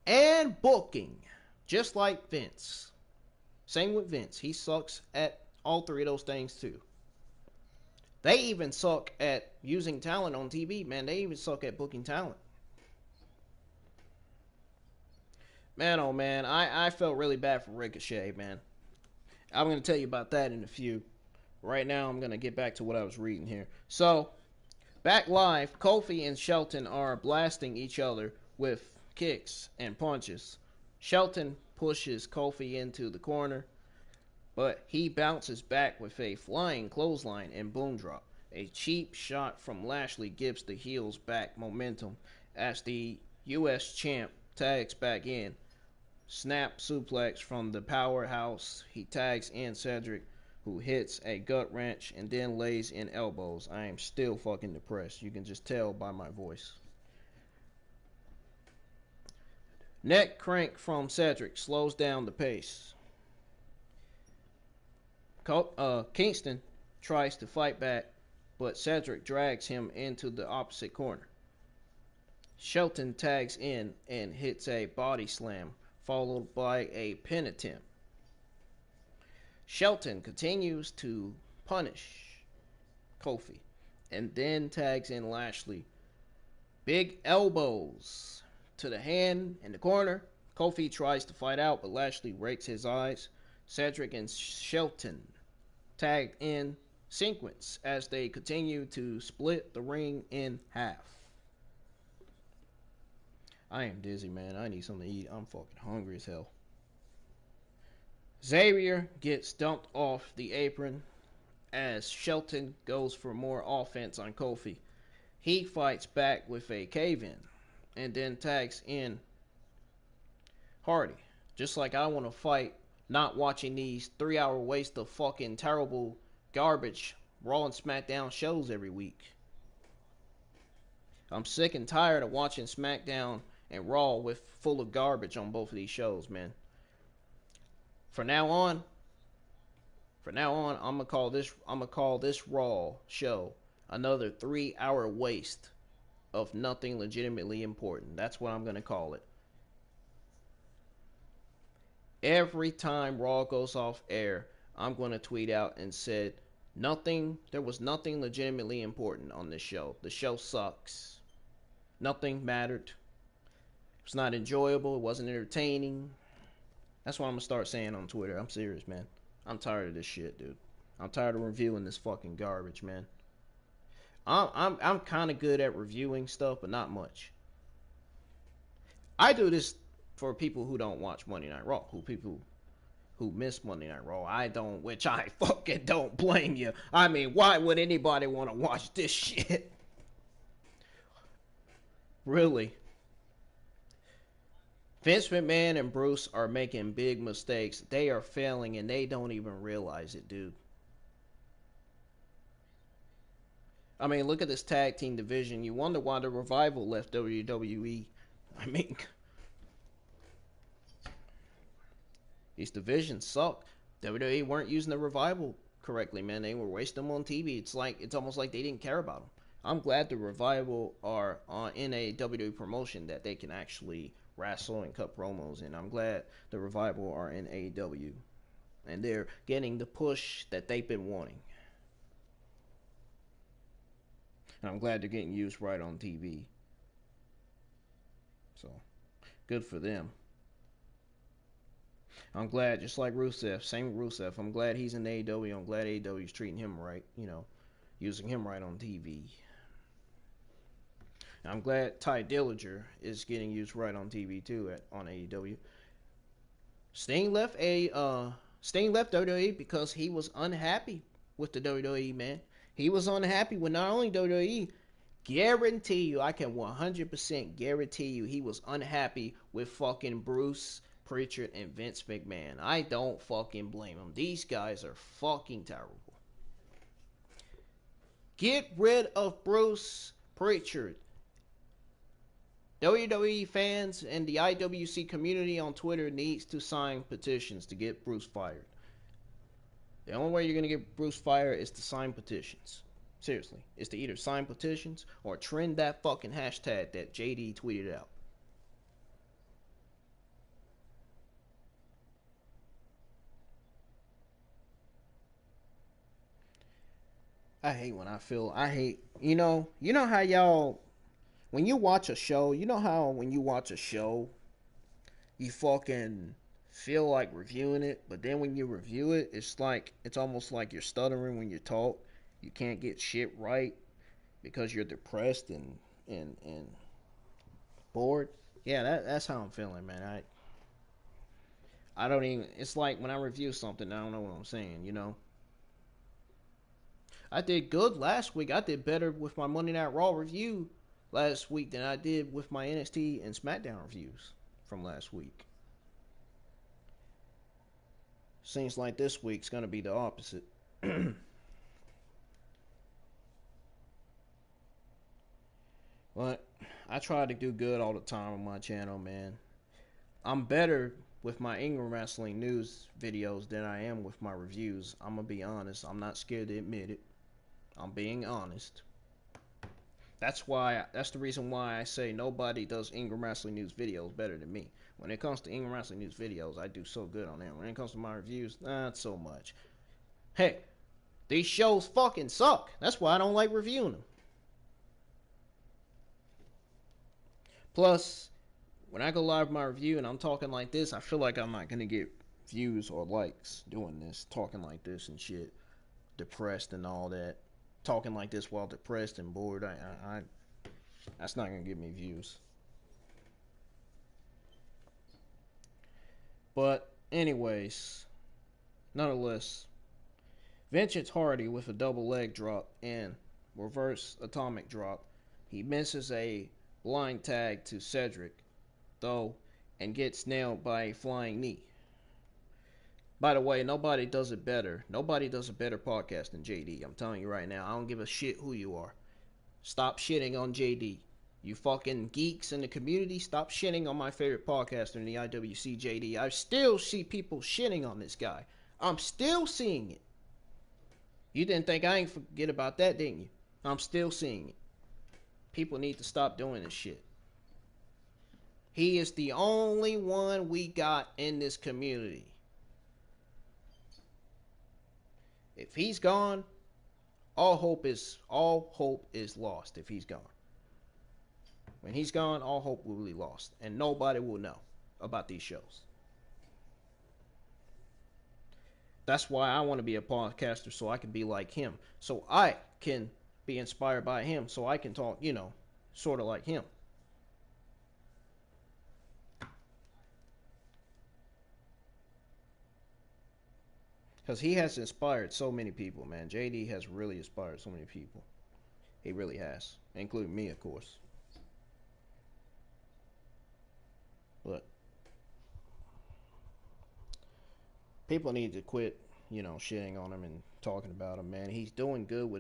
and booking. Just like Vince. Same with Vince. He sucks at all three of those things too. They even suck at using talent on TV, man. They even suck at booking talent. Man, oh man, I felt really bad for Ricochet, man. I'm going to tell you about that in a few. Right now, I'm going to get back to what I was reading here. So, back live, Kofi and Shelton are blasting each other with kicks and punches. Shelton pushes Kofi into the corner, but he bounces back with a flying clothesline and boom drop. A cheap shot from Lashley gives the heels back momentum as the U.S. champ tags back in. Snap suplex from the powerhouse. He tags in Cedric, who hits a gut wrench and then lays in elbows. I am still fucking depressed. You can just tell by my voice. Neck crank from Cedric slows down the pace. Kingston tries to fight back, but Cedric drags him into the opposite corner. Shelton tags in and hits a body slam, followed by a pin attempt. Shelton continues to punish Kofi and then tags in Lashley. Big elbows to the hand in the corner. Kofi tries to fight out, but Lashley rakes his eyes. Cedric and Shelton tag in sequence as they continue to split the ring in half. I am dizzy, man. I need something to eat. I'm fucking hungry as hell. Xavier gets dumped off the apron as Shelton goes for more offense on Kofi. He fights back with a cave-in and then tags in Hardy. Just like I want to fight not watching these 3 hour waste of fucking terrible garbage Raw and Smackdown shows every week. I'm sick and tired of watching Smackdown and Raw with full of garbage on both of these shows, man. From now on, I'm gonna call this Raw show another 3 hour waste of nothing legitimately important. That's what I'm gonna call it. Every time Raw goes off air, I'm gonna tweet out and said there was nothing legitimately important on this show. The show sucks. Nothing mattered. It was not enjoyable. It wasn't entertaining. That's what I'm gonna start saying on Twitter. I'm serious, man. I'm tired of this shit, dude. I'm tired of reviewing this fucking garbage, man. I'm kind of good at reviewing stuff, but not much. I do this for people who don't watch Monday Night Raw, people who miss Monday Night Raw. Which I fucking don't blame you. I mean, why would anybody want to watch this shit? Really? Vince McMahon and Bruce are making big mistakes. They are failing and they don't even realize it, dude. I mean, look at this tag team division. You wonder why the Revival left WWE. I mean, these divisions suck. WWE weren't using the Revival correctly, man. They were wasting them on TV. It's almost like they didn't care about them. I'm glad the Revival are in a WWE promotion that they can actually wrestle and cut promos in. I'm glad the Revival are in AEW. And they're getting the push that they've been wanting. And I'm glad they're getting used right on TV. So, good for them. I'm glad, just like Rusev, same Rusev, I'm glad he's in AEW. I'm glad AEW's treating him right, using him right on TV. And I'm glad Ty Dillinger is getting used right on TV too on AEW. Sting left WWE because he was unhappy with the WWE, man. He was unhappy with not only WWE, guarantee you, I can 100% guarantee you he was unhappy with fucking Bruce Pritchard and Vince McMahon. I don't fucking blame him. These guys are fucking terrible. Get rid of Bruce Pritchard. WWE fans and the IWC community on Twitter needs to sign petitions to get Bruce fired. The only way you're going to get Bruce fired is to sign petitions. Seriously. Is to either sign petitions or trend that fucking hashtag that JD tweeted out. I hate, you know how y'all, when you watch a show, you know how when you watch a show, you fucking feel like reviewing it, but then when you review it, it's almost like you're stuttering when you talk. You can't get shit right because you're depressed and bored. Yeah, that's how I'm feeling, man. I don't even, it's like when I review something, I don't know what I'm saying, I did good last week. I did better with my Monday Night Raw review last week than I did with my NXT and SmackDown reviews from last week. Seems like this week's going to be the opposite. But I try to do good all the time on my channel, man. I'm better with my Ingram Wrestling News videos than I am with my reviews. I'm going to be honest. I'm not scared to admit it. I'm being honest. That's the reason why I say nobody does Ingram Wrestling News videos better than me. When it comes to Ingram Wrestling News videos, I do so good on them. When it comes to my reviews, not so much. Hey, these shows fucking suck. That's why I don't like reviewing them. Plus, when I go live with my review and I'm talking like this, I feel like I'm not going to get views or likes doing this, talking like this and shit. Depressed and all that. Talking like this while depressed and bored, that's not gonna give me views. But anyways, Nonetheless, Vincent Hardy with a double leg drop and reverse atomic drop. He misses a blind tag to Cedric, though, and gets nailed by a flying knee. By the way, nobody does it better. Nobody does a better podcast than JD. I'm telling you right now. I don't give a shit who you are. Stop shitting on JD. You fucking geeks in the community, stop shitting on my favorite podcaster in the IWC, JD. I still see people shitting on this guy. I'm still seeing it. You didn't think I ain't forget about that, didn't you? I'm still seeing it. People need to stop doing this shit. He is the only one we got in this community. If he's gone, all hope is lost if he's gone. When he's gone, all hope will be lost. And nobody will know about these shows. That's why I want to be a podcaster, so I can be like him. So I can be inspired by him, so I can talk, sort of like him. Because he has inspired so many people, man. JD has really inspired so many people. He really has. Including me, of course. But people need to quit, shitting on him and talking about him, man. He's doing good with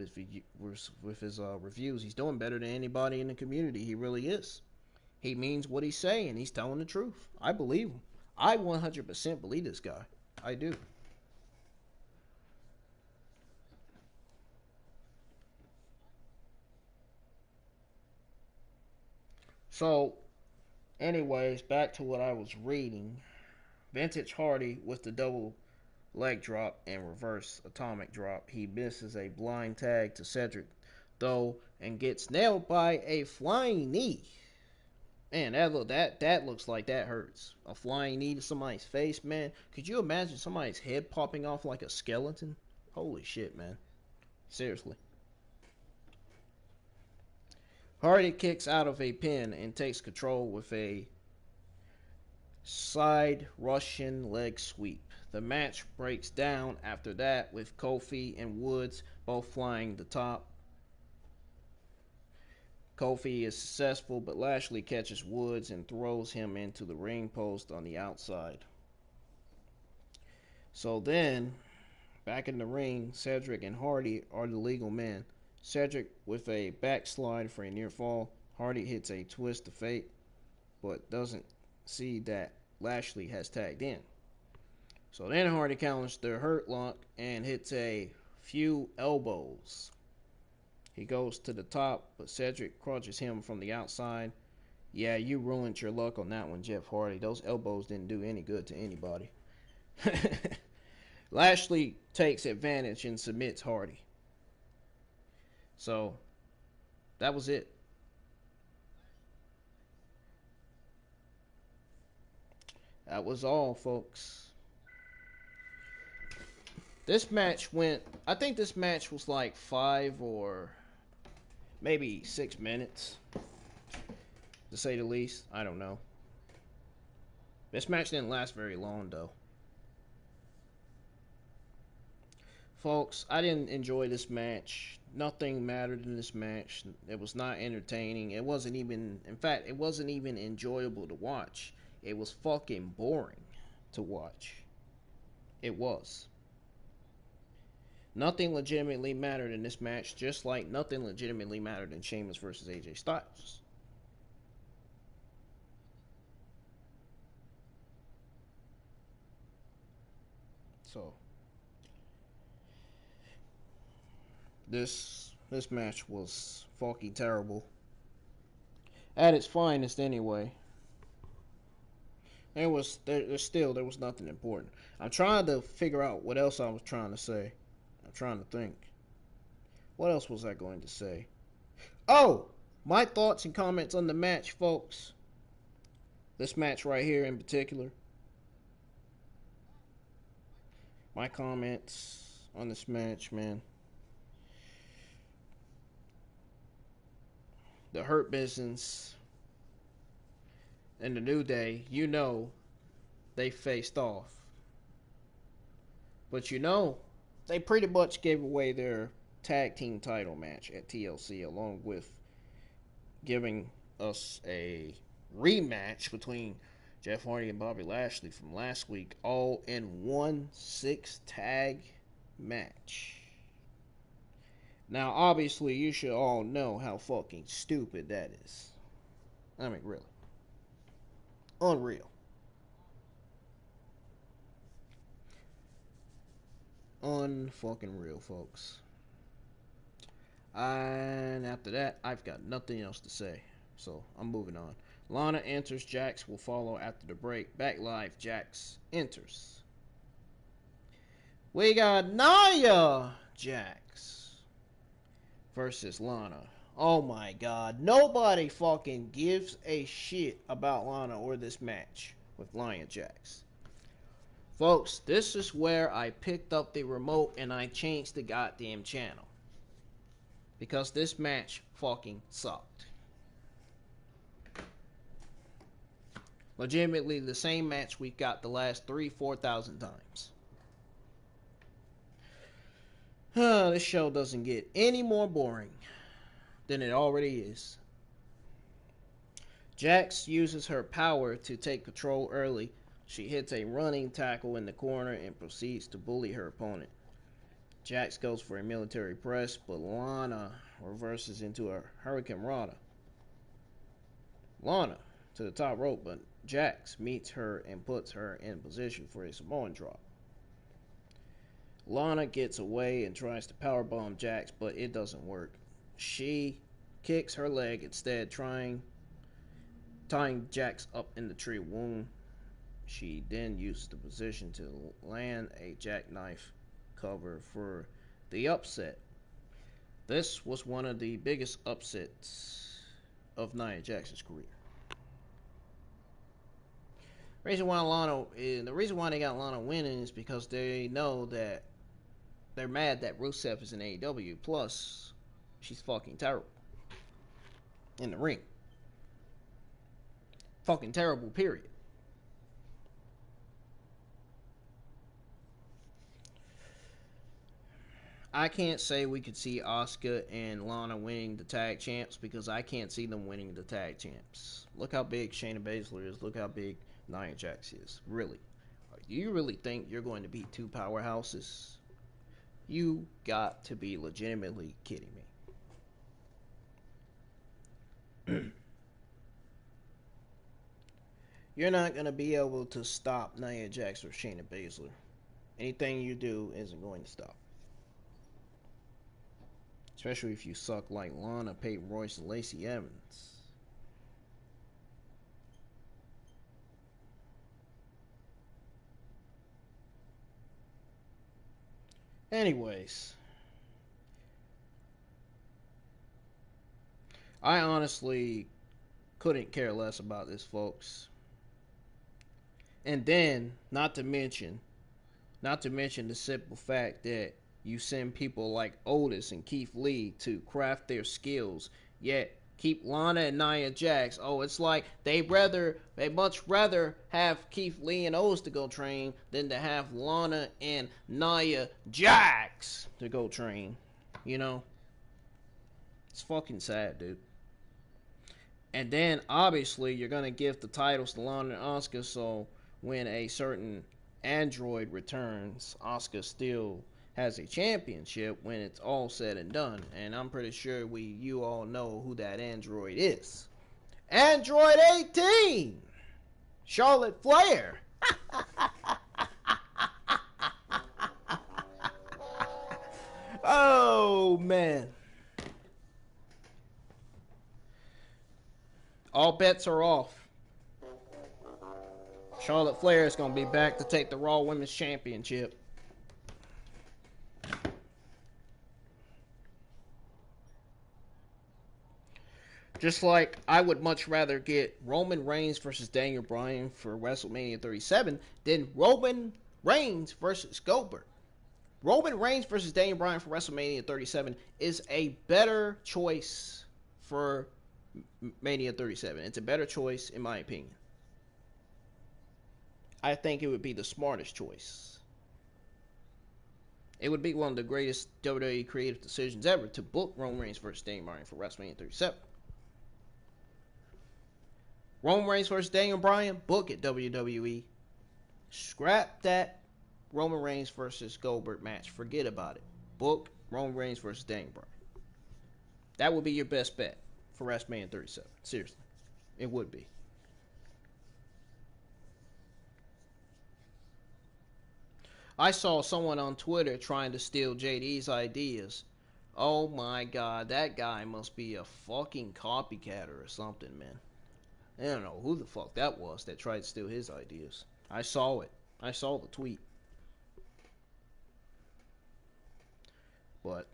his reviews. He's doing better than anybody in the community. He really is. He means what he's saying. He's telling the truth. I believe him. I 100% believe this guy. I do. So, anyways, back to what I was reading. Vintage Hardy with the double leg drop and reverse atomic drop. He misses a blind tag to Cedric, though, and gets nailed by a flying knee. Man, that looks like that hurts. A flying knee to somebody's face, man. Could you imagine somebody's head popping off like a skeleton? Holy shit, man. Seriously. Hardy kicks out of a pin and takes control with a side Russian leg sweep. The match breaks down after that with Kofi and Woods both flying the top. Kofi is successful, but Lashley catches Woods and throws him into the ring post on the outside. So then, back in the ring, Cedric and Hardy are the legal men. Cedric with a backslide for a near fall. Hardy hits a twist of fate, but doesn't see that Lashley has tagged in. So then Hardy counters the hurt lock and hits a few elbows. He goes to the top, but Cedric crunches him from the outside. Yeah, you ruined your luck on that one, Jeff Hardy. Those elbows didn't do any good to anybody. Lashley takes advantage and submits Hardy. So, that was it. That was all, folks. This match I think this match was like 5 or maybe 6 minutes, to say the least. I don't know. This match didn't last very long, though. Folks, I didn't enjoy this match. Nothing mattered in this match. It was not entertaining. It wasn't even enjoyable to watch. It was fucking boring to watch. It was. Nothing legitimately mattered in this match, just like nothing legitimately mattered in Sheamus versus AJ Styles. So, this match was fucking terrible. At its finest, anyway. There was nothing important. I'm trying to figure out what else I was trying to say. I'm trying to think. What else was I going to say? Oh! My thoughts and comments on the match, folks. This match right here in particular. My comments on this match, man. The Hurt Business and the New Day, they faced off. But you know, they pretty much gave away their tag team title match at TLC, along with giving us a rematch between Jeff Hardy and Bobby Lashley from last week, all in one 6-tag match. Now, obviously, you should all know how fucking stupid that is. I mean, really. Unreal. Unfucking real, folks. And after that, I've got nothing else to say. So, I'm moving on. Lana enters. Jax will follow after the break. Back live, Jax enters. We got Nia Jax versus Lana. Oh my god. Nobody fucking gives a shit about Lana or this match with Nia Jax. Folks, this is where I picked up the remote and I changed the goddamn channel. Because this match fucking sucked. Legitimately the same match we've got the last 4,000 times. This show doesn't get any more boring than it already is. Jax uses her power to take control early. She hits a running tackle in the corner and proceeds to bully her opponent. Jax goes for a military press, but Lana reverses into a Hurricane Rana. Lana to the top rope, but Jax meets her and puts her in position for a Samoan drop. Lana gets away and tries to powerbomb Jax, but it doesn't work. She kicks her leg instead, tying Jax up in the tree wound. She then uses the position to land a jackknife cover for the upset. This was one of the biggest upsets of Nia Jax's career. The reason why they got Lana winning is because they know that they're mad that Rusev is in AEW. Plus, she's fucking terrible in the ring. Fucking terrible, period. I can't say we could see Asuka and Lana winning the tag champs because I can't see them winning the tag champs. Look how big Shayna Baszler is. Look how big Nia Jax is. Really. Do you really think you're going to beat two powerhouses? You got to be legitimately kidding me. You're not going to be able to stop Nia Jax or Shayna Baszler. Anything you do isn't going to stop. Especially if you suck like Lana, Peyton Royce, and Lacey Evans. Anyways. I honestly couldn't care less about this, folks. And then, not to mention the simple fact that you send people like Otis and Keith Lee to craft their skills, yet keep Lana and Nia Jax. Oh, it's like they much rather have Keith Lee and Otis to go train than to have Lana and Nia Jax to go train. You know? It's fucking sad, dude. And then, obviously, you're going to give the titles to Lana and Asuka, so when a certain android returns, Asuka still has a championship when it's all said and done. And I'm pretty sure you all know who that android is. Android 18! Charlotte Flair! Oh, man. All bets are off. Charlotte Flair is going to be back to take the Raw Women's Championship. Just like I would much rather get Roman Reigns versus Daniel Bryan for WrestleMania 37 than Roman Reigns versus Goldberg. Roman Reigns versus Daniel Bryan for WrestleMania 37 is a better choice for Mania 37. It's a better choice in my opinion. I think it would be the smartest choice. It would be one of the greatest WWE creative decisions ever to book Roman Reigns versus Daniel Bryan for WrestleMania 37. Roman Reigns versus Daniel Bryan, book it, WWE. Scrap that Roman Reigns versus Goldberg match. Forget about it. Book Roman Reigns versus Daniel Bryan. That would be your best bet for WrestleMania 37. Seriously. It would be. I saw someone on Twitter trying to steal JD's ideas. Oh my god, that guy must be a fucking copycat or something, man. I don't know who the fuck that was that tried to steal his ideas. I saw it. I saw the tweet. But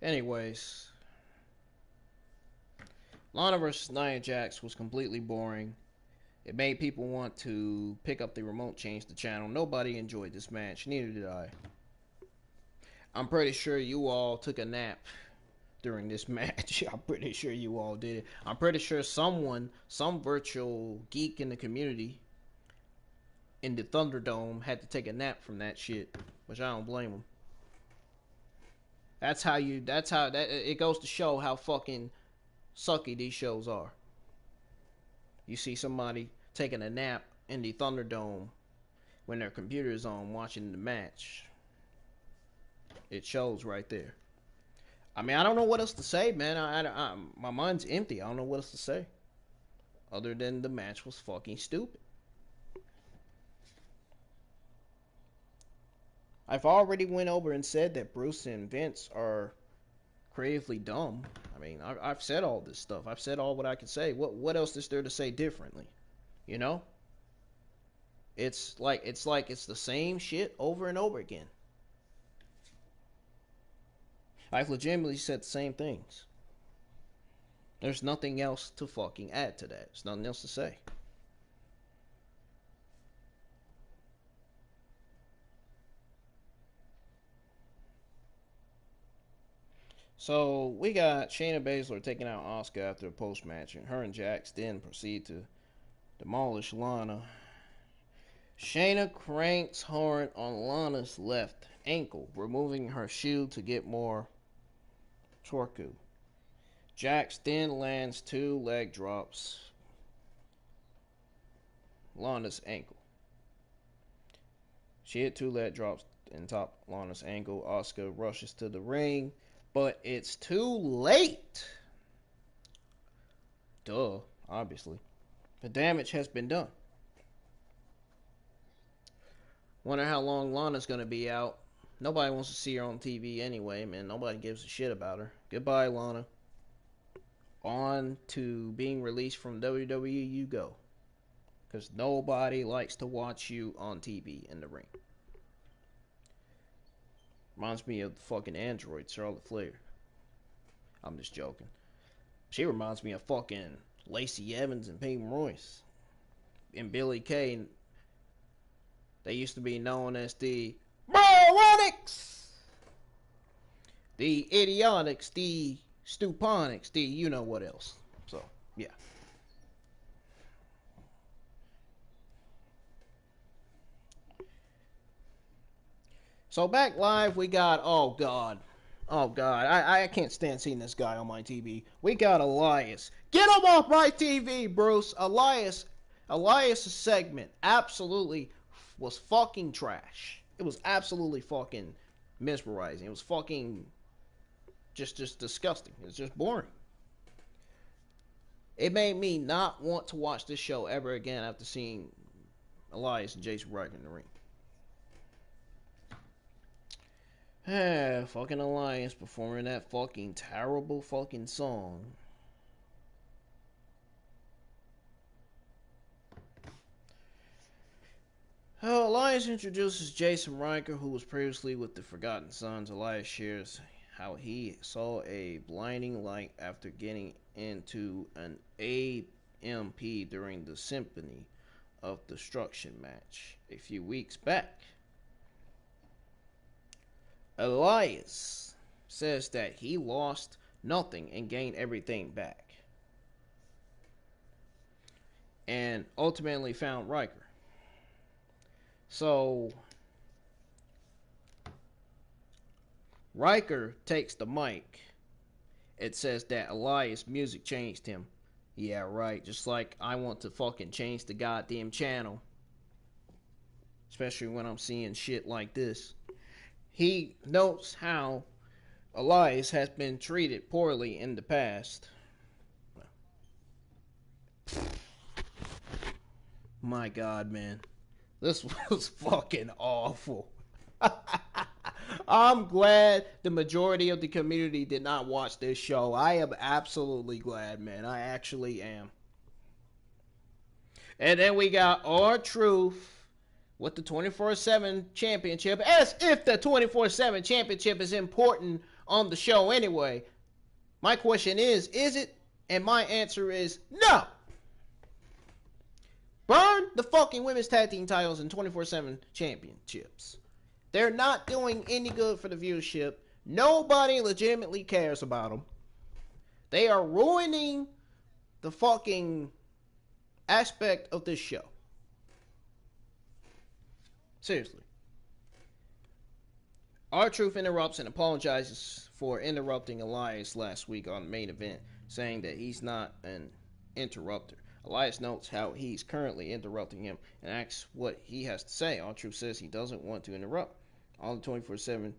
anyways, Lana vs. Nia Jax was completely boring. It made people want to pick up the remote, change the channel. Nobody enjoyed this match. Neither did I. I'm pretty sure you all took a nap during this match. I'm pretty sure you all did it. I'm pretty sure someone, some virtual geek in the community in the Thunderdome had to take a nap from that shit, which I don't blame them. It goes to show how fucking sucky these shows are. You see somebody taking a nap in the Thunderdome when their computer is on watching the match. It shows right there. I mean, I don't know what else to say, man. My mind's empty. I don't know what else to say. Other than the match was fucking stupid. I've already went over and said that Bruce and Vince are creatively dumb. I mean, I've said all this stuff. I've said all what I can say. What else is there to say differently? You know? It's like it's the same shit over and over again. I've legitimately said the same things. There's nothing else to fucking add to that. There's nothing else to say. So we got Shayna Baszler taking out Asuka after a post match, and her and Jax then proceed to demolish Lana. Shayna cranks hard on Lana's left ankle, removing her shoe to get more torque. Jax then lands 2 leg drops Lana's ankle. She hit 2 leg drops and top Lana's ankle. Asuka rushes to the ring, but it's too late. Duh, obviously. The damage has been done. Wonder how long Lana's gonna be out. Nobody wants to see her on TV anyway, man. Nobody gives a shit about her. Goodbye, Lana. On to being released from WWE you go. Because nobody likes to watch you on TV in the ring. Reminds me of the fucking android, Charlotte Flair. I'm just joking. She reminds me of fucking Lacey Evans and Peyton Royce. And Billy Kay. They used to be known as the moronics, the idiotics, the stuponics, the you know what else. So, yeah. So back live, we got, oh god, I can't stand seeing this guy on my TV. We got Elias. Get him off my TV, Bruce. Elias' segment absolutely was fucking trash. It was absolutely fucking mesmerizing. It was fucking just disgusting. It was just boring. It made me not want to watch this show ever again after seeing Elias and Jason Ryder in the ring. Fucking Elias performing that fucking terrible fucking song. Elias introduces Jason Riker, who was previously with the Forgotten Sons. Elias shares how he saw a blinding light after getting into an AMP during the Symphony of Destruction match a few weeks back. Elias says that he lost nothing and gained everything back, and ultimately found Riker. So Riker takes the mic. It says that Elias' music changed him. Yeah, right. Just like I want to fucking change the goddamn channel. Especially when I'm seeing shit like this. He notes how Elias has been treated poorly in the past. My God, man. This was fucking awful. I'm glad the majority of the community did not watch this show. I am absolutely glad, man. I actually am. And then we got R-Truth with the 24/7 championship. As if the 24/7 championship is important on the show anyway. My question is it? And my answer is no. Burn the fucking women's tag team titles and 24/7 championships. They're not doing any good for the viewership. Nobody legitimately cares about them. They are ruining the fucking aspect of this show. Seriously. R-Truth interrupts and apologizes for interrupting Elias last week on the main event, saying that he's not an interrupter. Elias notes how he's currently interrupting him and asks what he has to say. R-Truth says he doesn't want to interrupt. All the 24/7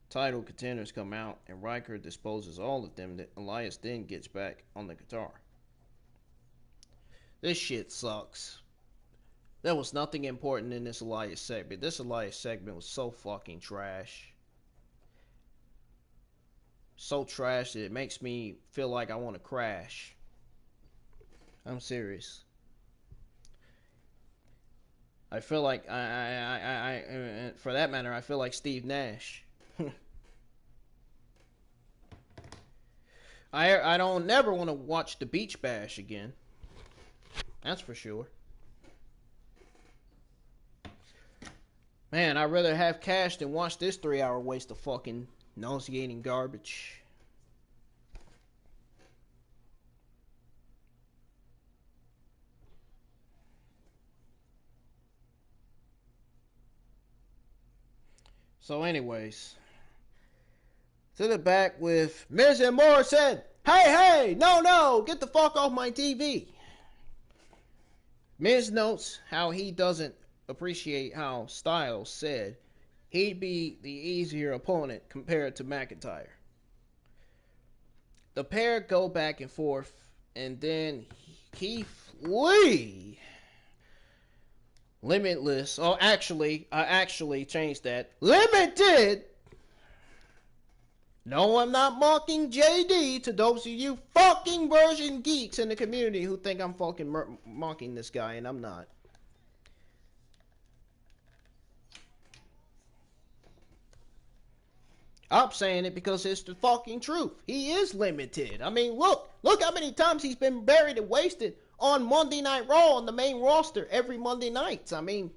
title contenders come out and Riker disposes all of them. That Elias then gets back on the guitar. This shit sucks. There was nothing important in this Elias segment. This Elias segment was so fucking trash. So trash that it makes me feel like I want to crash. I'm serious. I feel like for that matter, I feel like Steve Nash. I don't never want to watch the Beach Bash again. That's for sure. Man, I'd rather have cash than watch this 3-hour waste of fucking nauseating garbage. So anyways, to the back with Miz and Morrison. Hey, no, get the fuck off my TV. Miz notes how he doesn't appreciate how Styles said he'd be the easier opponent compared to McIntyre. The pair go back and forth, and then Keith Lee, Limitless, I actually changed that. Limited! No, I'm not mocking JD to those of you fucking version geeks in the community who think I'm fucking mocking this guy, and I'm not. I'm saying it because it's the fucking truth. He is limited. I mean, look how many times he's been buried and wasted on Monday Night Raw on the main roster every Monday nights. I mean,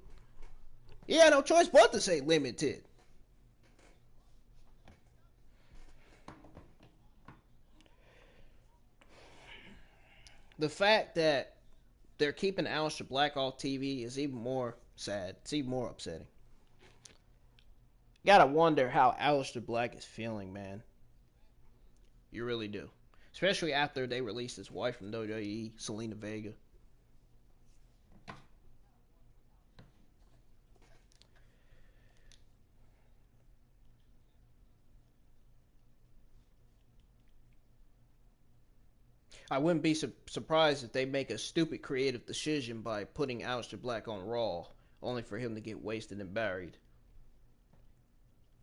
he had no choice but to say limited. The fact that they're keeping Aleister Black off TV is even more sad. It's even more upsetting. You gotta wonder how Aleister Black is feeling, man. You really do. Especially after they released his wife from WWE, Selena Vega. I wouldn't be surprised if they make a stupid creative decision by putting Aleister Black on Raw, only for him to get wasted and buried.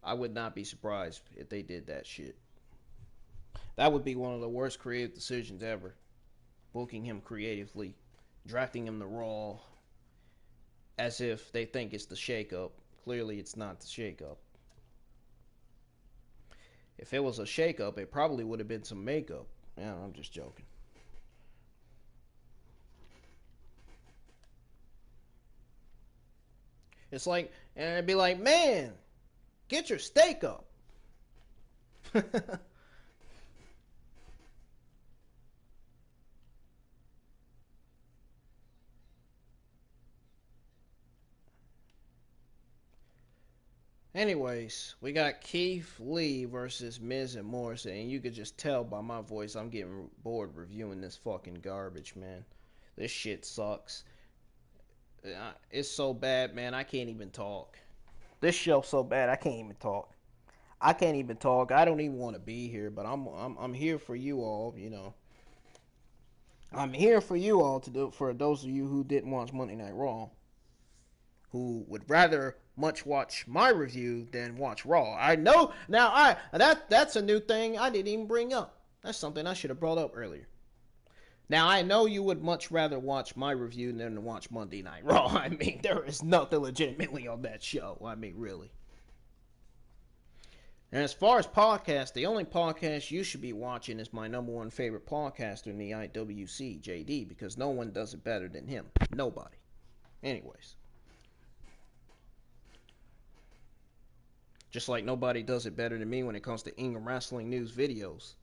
I would not be surprised if they did that shit. That would be one of the worst creative decisions ever. Booking him creatively, drafting him to Raw, as if they think it's the shakeup. Clearly, it's not the shakeup. If it was a shakeup, it probably would have been some makeup. Yeah, I'm just joking. It's like, and I'd be like, man, get your steak up. Anyways, we got Keith Lee versus Miz and Morrison, and you could just tell by my voice I'm getting bored reviewing this fucking garbage, man. This shit sucks. It's so bad, man. I can't even talk. This show's so bad I can't even talk. I can't even talk. I don't even want to be here, but I'm here for you all. You know, I'm here for you all to do. For those of you who didn't watch Monday Night Raw, who would rather much watch my review than watch Raw. I know now. That's a new thing I didn't even bring up. That's something I should have brought up earlier. Now I know you would much rather watch my review than to watch Monday Night Raw. I mean, there is nothing legitimately on that show. I mean, really. And as far as podcasts, the only podcast you should be watching is my number one favorite podcaster in the IWC, JD, because no one does it better than him. Nobody. Anyways. Just like nobody does it better than me when it comes to Ingram Wrestling News videos.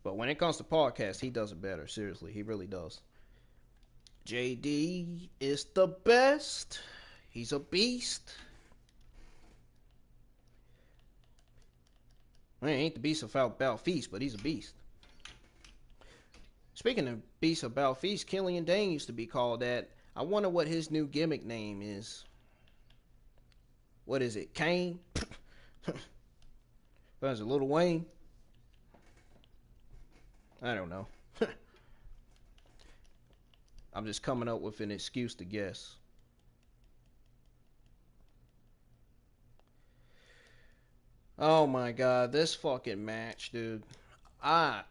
But when it comes to podcasts, he does it better. Seriously, he really does. JD is the best. He's a beast. Well, he ain't the beast about feast, but he's a beast. Speaking of beast about feast, Killian Dane used to be called that. I wonder what his new gimmick name is. What is it? Kane? That's a Little Wayne? I don't know. I'm just coming up with an excuse to guess. Oh my god, this fucking match, dude. I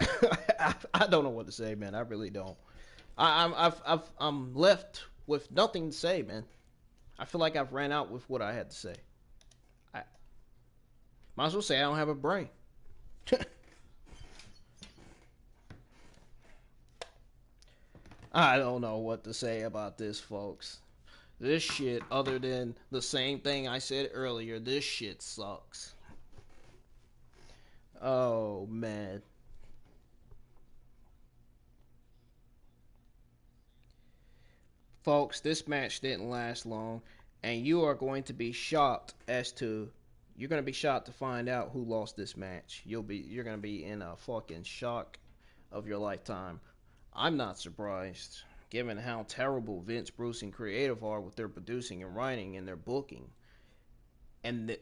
I don't know what to say, man. I really don't. I'm left with nothing to say, man. I feel like I've ran out with what I had to say. I might as well say I don't have a brain. I don't know what to say about this, folks. This shit, other than the same thing I said earlier, this shit sucks. Oh, man. Folks, this match didn't last long, and you are going to be shocked as to you're going to be shocked to find out who lost this match. You're going to be in a fucking shock of your lifetime. I'm not surprised, given how terrible Vince, Bruce, and Creative are with their producing and writing and their booking, and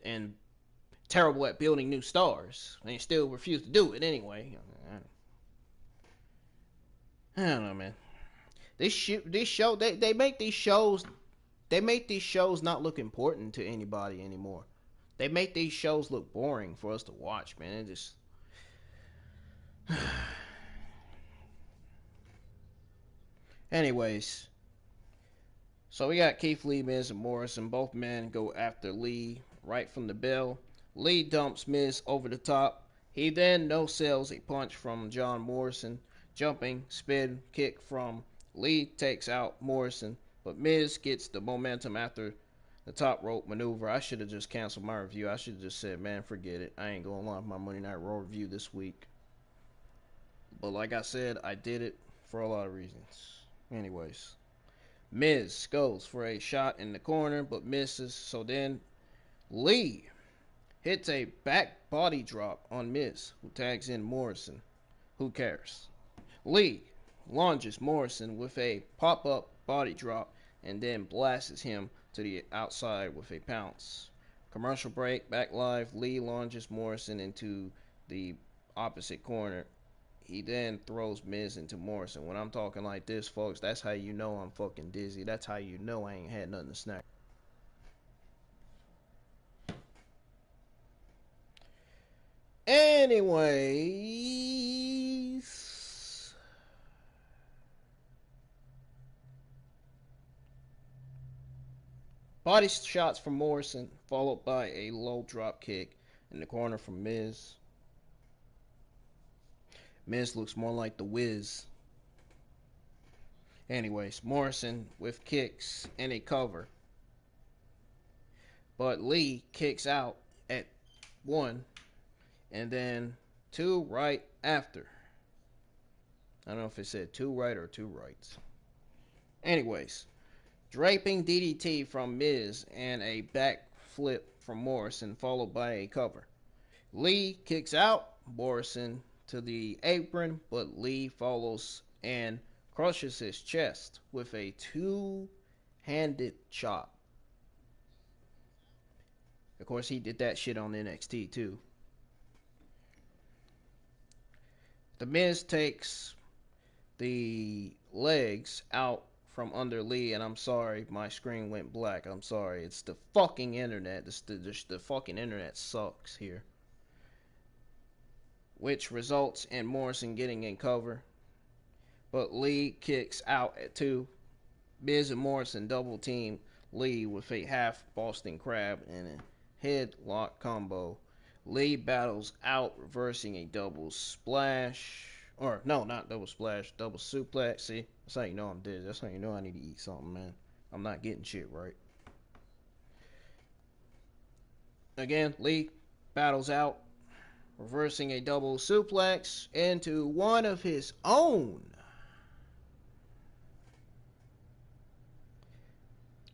terrible at building new stars. They still refuse to do it anyway. I don't know, man. They make these shows not look important to anybody anymore. They make these shows look boring for us to watch, man. It just anyways, so we got Keith Lee, Miz, and Morrison. Both men go after Lee right from the bell. Lee dumps Miz over the top. He then no-sells a punch from John Morrison. Jumping spin kick from Lee takes out Morrison, but Miz gets the momentum after the top rope maneuver. I should have just canceled my review. I should have just said, man, forget it. I ain't going to lie with my Monday Night Raw review this week. But like I said, I did it for a lot of reasons. Anyways, Miz goes for a shot in the corner, but misses. So then Lee hits a back body drop on Miz, who tags in Morrison. Who cares? Lee lunges Morrison with a pop-up body drop and then blasts him to the outside with a pounce. Commercial break, back live. Lee lunges Morrison into the opposite corner. He then throws Miz into Morrison. When I'm talking like this, folks, that's how you know I'm fucking dizzy. That's how you know I ain't had nothing to snack. Anyways, body shots from Morrison, followed by a low drop kick in the corner from Miz. Miz looks more like the Wiz. Anyways, Morrison with kicks and a cover. But Lee kicks out at 1 and then 2 right after. I don't know if it said 2 right or 2 rights. Anyways, draping DDT from Miz and a back flip from Morrison, followed by a cover. Lee kicks out Morrison to the apron, but Lee follows and crushes his chest with a two-handed chop. Of course, he did that shit on NXT too. The Miz takes the legs out from under Lee, and I'm sorry, my screen went black. I'm sorry. It's the fucking internet. The fucking internet sucks here. Which results in Morrison getting in cover. But Lee kicks out at 2. Miz and Morrison double team Lee with a half Boston Crab and a headlock combo. Lee battles out, reversing a double splash. Or, no, not double splash, double suplex. See, that's how you know I'm dead. That's how you know I need to eat something, man. I'm not getting shit right. Again, Lee battles out, reversing a double suplex into one of his own.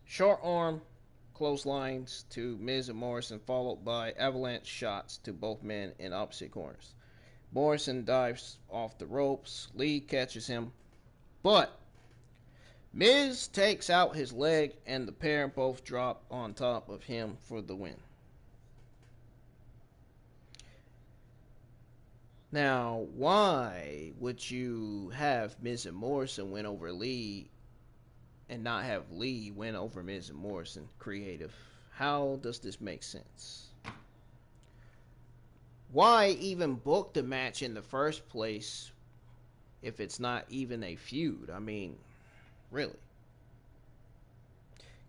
Short arm clotheslines to Miz and Morrison, followed by avalanche shots to both men in opposite corners. Morrison dives off the ropes. Lee catches him, but Miz takes out his leg, and the pair both drop on top of him for the win. Now, why would you have Miz and Morrison win over Lee and not have Lee win over Miz and Morrison? Creative. How does this make sense? Why even book the match in the first place if it's not even a feud? I mean, really.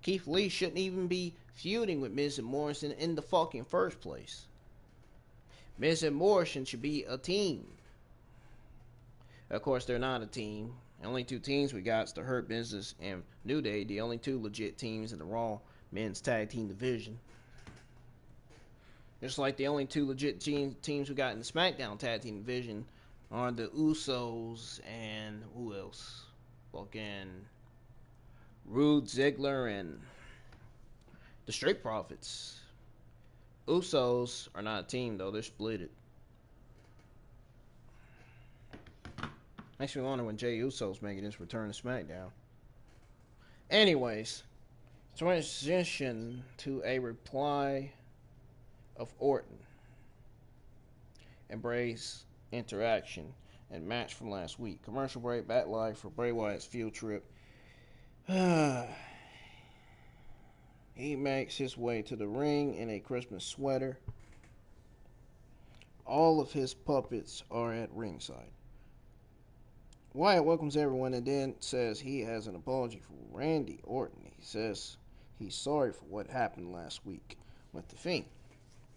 Keith Lee shouldn't even be feuding with Miz and Morrison in the fucking first place. Miz and Morrison should be a team. Of course, they're not a team. The only two teams we got is the Hurt Business and New Day, the only two legit teams in the Raw men's tag team division. Just like the only two legit teams we got in the Smackdown tag team division are the Usos and who else? Fucking Rude, Ziggler, and the Street Profits. Usos are not a team though, they're splitted. Makes me wonder when Jey Uso's making his return to SmackDown. Anyways, transition to a reply of Orton and Bray's interaction and match from last week. Commercial break, back live for Bray Wyatt's field trip. He makes his way to the ring in a Christmas sweater. All of his puppets are at ringside. Wyatt welcomes everyone and then says he has an apology for Randy Orton. He says he's sorry for what happened last week with the Fiend,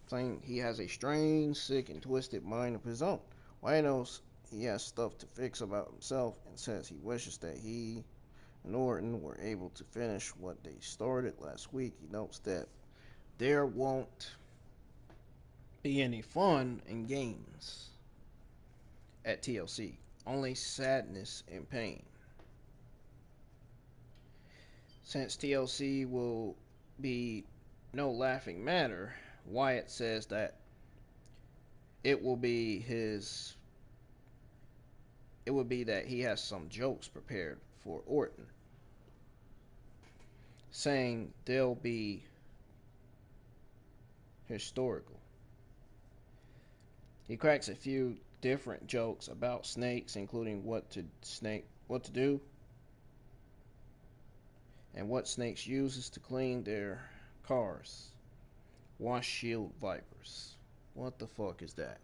saying he has a strange, sick, and twisted mind of his own. Wyatt knows he has stuff to fix about himself and says he wishes that he and Orton were able to finish what they started last week. He notes that there won't be any fun and games at TLC. Only sadness and pain. Since TLC will be no laughing matter, Wyatt says that it will be that he has some jokes prepared for Orton, saying they'll be historical. He cracks a few different jokes about snakes, including what to do and what snakes uses to clean their cars. Wash shield vipers. What the fuck is that?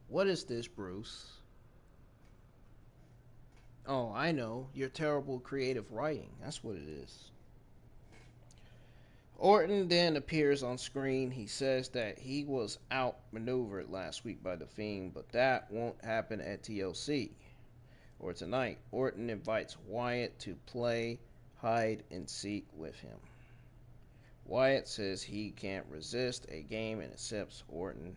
What is this, Bruce? Oh, I know. Your terrible creative writing. That's what it is. Orton then appears on screen. He says that he was outmaneuvered last week by the Fiend, but that won't happen at TLC or tonight. Orton invites Wyatt to play hide and seek with him. Wyatt says he can't resist a game and accepts. Orton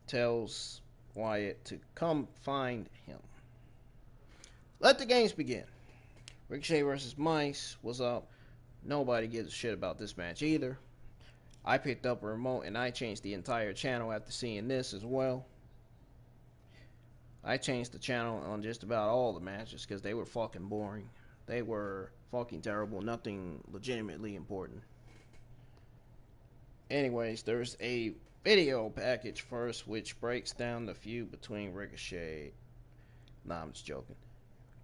tells Wyatt to come find him. Let the games begin. Ricochet vs. Mace was up. Nobody gives a shit about this match either. I picked up a remote and I changed the entire channel after seeing this as well. I changed the channel on just about all the matches because they were fucking boring. They were fucking terrible. Nothing legitimately important. Anyways, there's a video package first which breaks down the feud between Ricochet. Nah, I'm just joking.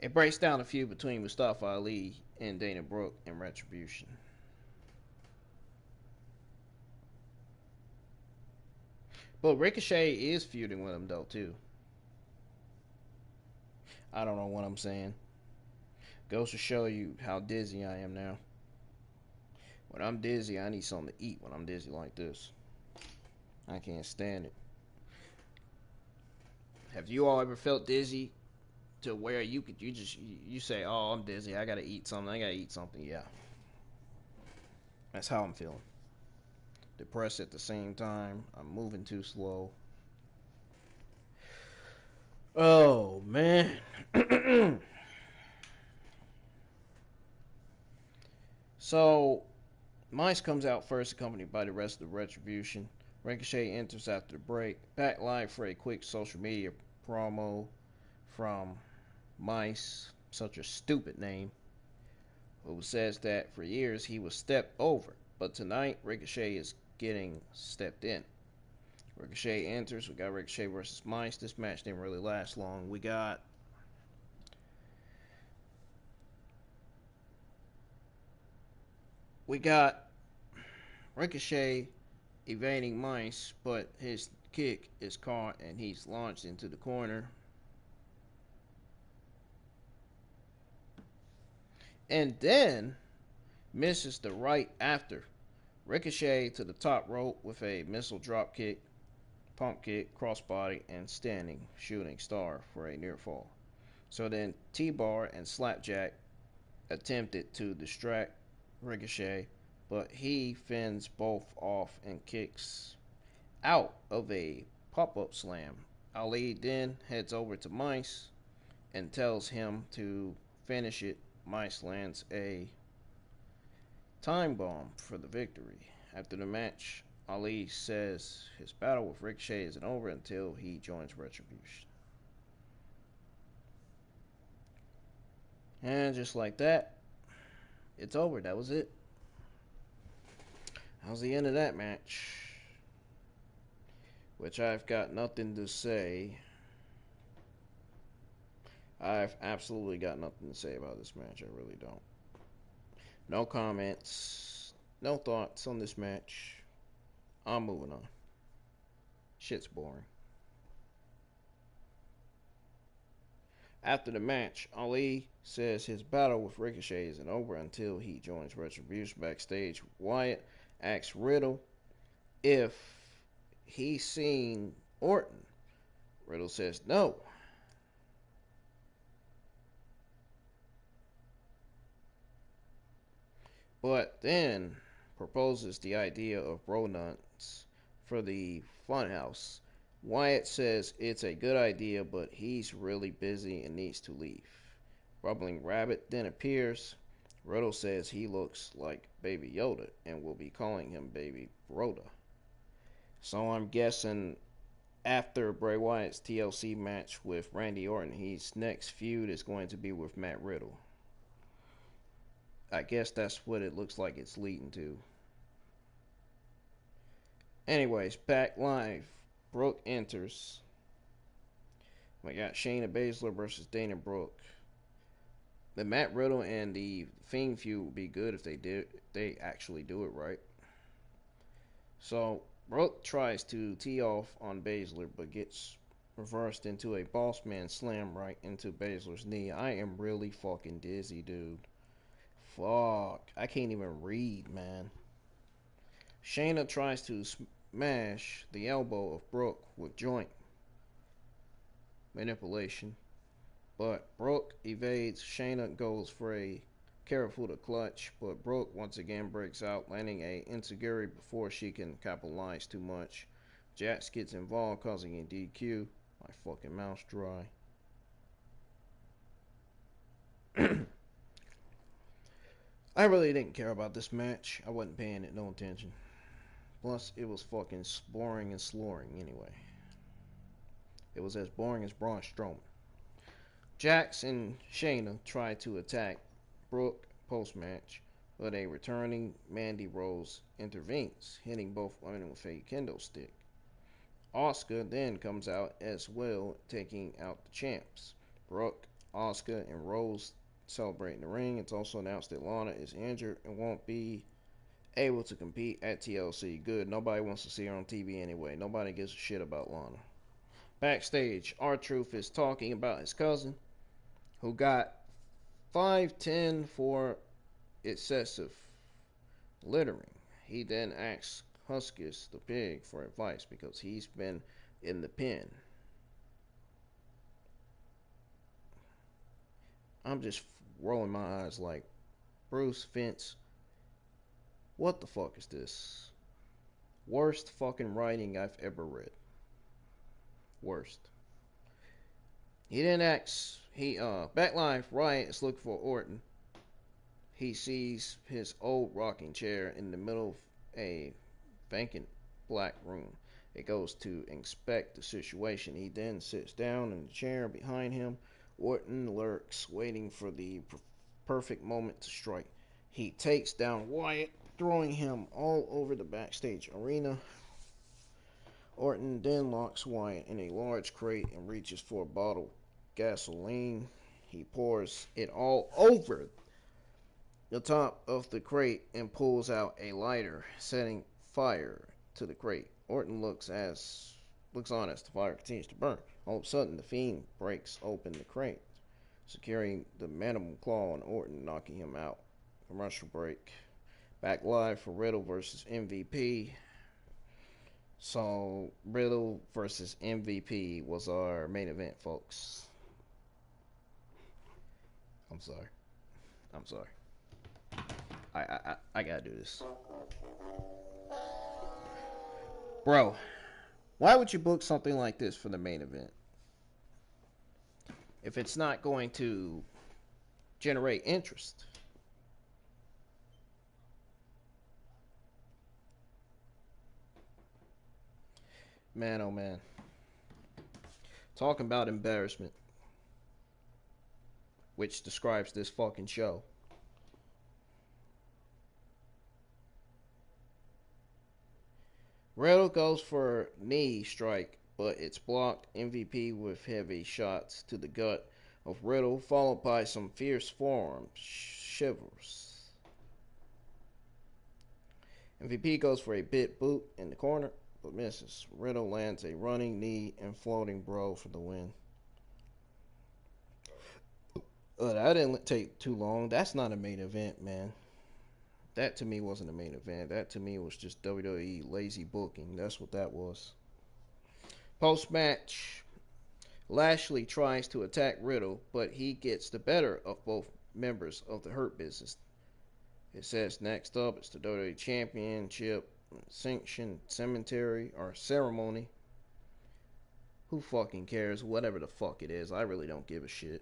It breaks down the feud between Mustafa Ali and Dana Brooke in Retribution. But Ricochet is feuding with him though too. I don't know what I'm saying. Goes to show you how dizzy I am now. When I'm dizzy, I need something to eat when I'm dizzy like this. I can't stand it. Have you all ever felt dizzy to where you say, "Oh, I'm dizzy. I gotta eat something. I gotta eat something." Yeah, that's how I'm feeling. Depressed at the same time. I'm moving too slow. Oh man. So Mice comes out first, accompanied by the rest of the Retribution. Ricochet enters after the break. Back live for a quick social media promo from Mice, such a stupid name, who says that for years he was stepped over, but tonight Ricochet is getting stepped in. Ricochet enters. We got Ricochet versus Mice. This match didn't really last long. We got Ricochet evading Mice, but his kick is caught and he's launched into the corner. And then misses the right after. Ricochet to the top rope with a missile drop kick, pump kick, crossbody, and standing shooting star for a near fall. So then T-Bar and Slapjack attempted to distract Ricochet, but he fends both off and kicks out of a pop-up slam. Ali then heads over to Mice and tells him to finish it. Mice lands a time bomb for the victory. After the match, Ali says his battle with Ricochet isn't over until he joins Retribution. And just like that, it's over. That was it. That was the end of that match. Which I've got nothing to say. I've absolutely got nothing to say about this match. I really don't. No comments. No thoughts on this match. I'm moving on. Shit's boring. After the match, Ali says his battle with Ricochet isn't over until he joins Retribution. Backstage, Wyatt asks Riddle if he's seen Orton. Riddle says no. But then proposes the idea of bro nuts for the funhouse. Wyatt says it's a good idea, but he's really busy and needs to leave. Bubbling Rabbit then appears. Riddle says he looks like Baby Yoda and will be calling him Baby Rhoda. So I'm guessing after Bray Wyatt's TLC match with Randy Orton, his next feud is going to be with Matt Riddle. I guess that's what it looks like it's leading to. Anyways, back live. Brooke enters. We got Shayna Baszler versus Dana Brooke. The Matt Riddle and the Fiend feud would be good if they actually do it right. So Brooke tries to tee off on Baszler, but gets reversed into a boss man slam right into Baszler's knee. I am really fucking dizzy, dude. Fuck. I can't even read, man. Shayna tries to smash the elbow of Brooke with joint manipulation, but Brooke evades. Shayna goes for a Karafuda clutch, but Brooke once again breaks out, landing a enziguri before she can capitalize too much. Jax gets involved, causing a DQ. My fucking mouth's dry. I really didn't care about this match. I wasn't paying it no attention. Plus, it was fucking boring and slurring anyway. It was as boring as Braun Strowman. Jax and Shayna tried to attack Brooke post-match, but a returning Mandy Rose intervenes, hitting both women with a kendo stick. Asuka then comes out as well, taking out the champs. Brooke, Asuka, and Rose celebrate in the ring. It's also announced that Lana is injured and won't be able to compete at TLC. Good, nobody wants to see her on TV anyway. Nobody gives a shit about Lana. Backstage, R-Truth is talking about his cousin, who got 5'10" for excessive littering. He then asks Huskus the pig for advice because he's been in the pen. I'm just rolling my eyes like, Bruce, Vince, what the fuck is this? Worst fucking writing I've ever read. Worst. He then asks, back live, Wyatt is looking for Orton. He sees his old rocking chair in the middle of a vacant black room. It goes to inspect the situation. He then sits down in the chair behind him. Orton lurks, waiting for the perfect moment to strike. He takes down Wyatt, throwing him all over the backstage arena. Orton then locks Wyatt in a large crate and reaches for a bottle of gasoline. He pours it all over the top of the crate and pulls out a lighter, setting fire to the crate. Orton looks on as the fire continues to burn. All of a sudden, the Fiend breaks open the crate, securing the mandible claw on Orton, knocking him out. Commercial break. Back live for Riddle versus MVP. So, Riddle versus MVP was our main event, folks. I'm sorry. I gotta do this. Bro, why would you book something like this for the main event if it's not going to generate interest? Man, oh man. Talking about embarrassment, which describes this fucking show. Riddle goes for knee strike, but it's blocked. MVP with heavy shots to the gut of Riddle, followed by some fierce forearm shivers. MVP goes for a bit boot in the corner, but misses. Riddle lands a running knee and floating bro for the win. That didn't take too long. That's not a main event, man. That to me wasn't a main event. That to me was just WWE lazy booking. That's what that was. Post-match, Lashley tries to attack Riddle, but he gets the better of both members of the Hurt Business. It says next up, it's the WWE Championship Sanction Cemetery or Ceremony. Who fucking cares? Whatever the fuck it is, I really don't give a shit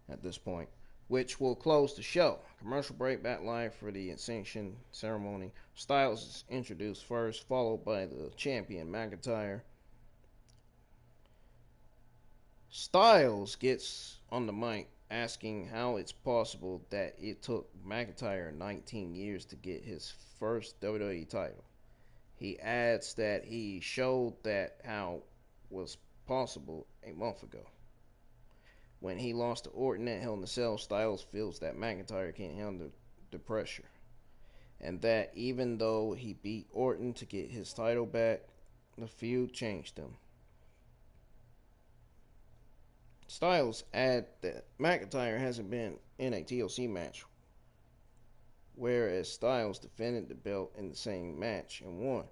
at this point. Which will close the show. Commercial break, back live for the Ascension Ceremony. Styles is introduced first, followed by the champion McIntyre. Styles gets on the mic asking how it's possible that it took McIntyre 19 years to get his first WWE title. He adds that he showed that how was possible a month ago. When he lost to Orton at Hell in a Cell, Styles feels that McIntyre can't handle the pressure. And that even though he beat Orton to get his title back, the feud changed him. Styles adds that McIntyre hasn't been in a TLC match, whereas Styles defended the belt in the same match and won,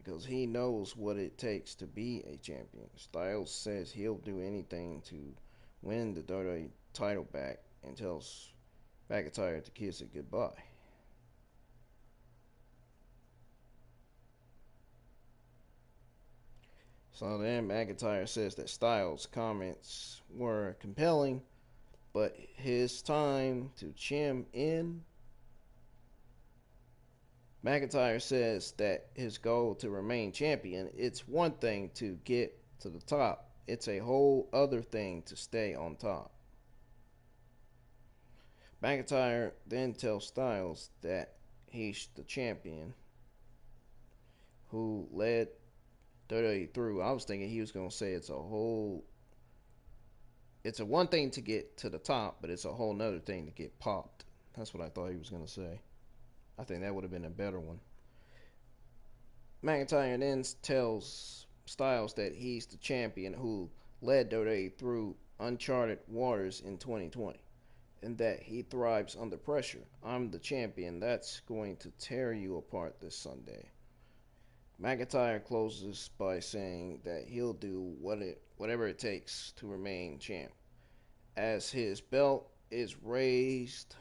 because he knows what it takes to be a champion. Styles says he'll do anything to win the WWE title back and tells McIntyre to kiss it goodbye. So then McIntyre says that Styles' comments were compelling, but his time to chime in McIntyre says that his goal to remain champion, it's one thing to get to the top. It's a whole other thing to stay on top. McIntyre then tells Styles that he's the champion who led WWE through. I was thinking he was going to say it's a one thing to get to the top, but it's a whole nother thing to get popped. That's what I thought he was going to say. I think that would have been a better one. McIntyre then tells Styles that he's the champion who led WWE through uncharted waters in 2020 and that he thrives under pressure. I'm the champion that's going to tear you apart this Sunday. McIntyre closes by saying that he'll do whatever it takes to remain champ. As his belt is raised,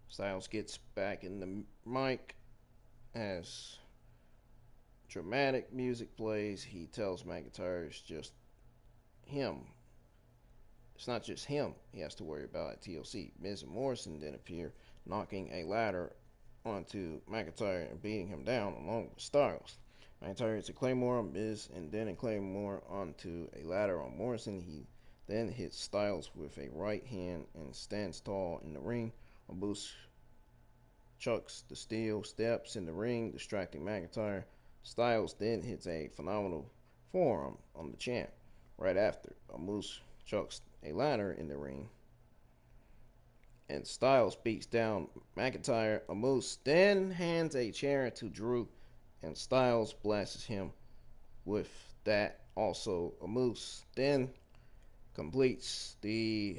Styles gets back in the mic as dramatic music plays. He tells McIntyre it's just him. It's not just him he has to worry about at TLC. Miz and Morrison then appear, knocking a ladder onto McIntyre and beating him down along with Styles. McIntyre hits a Claymore on Miz and then a Claymore onto a ladder on Morrison. He then hits Styles with a right hand and stands tall in the ring. Moose chucks the steel steps in the ring, distracting McIntyre. Styles then hits a phenomenal forearm on the champ. Right after, Moose chucks a ladder in the ring, and Styles beats down McIntyre. Moose then hands a chair to Drew, and Styles blasts him with that also. Moose then completes the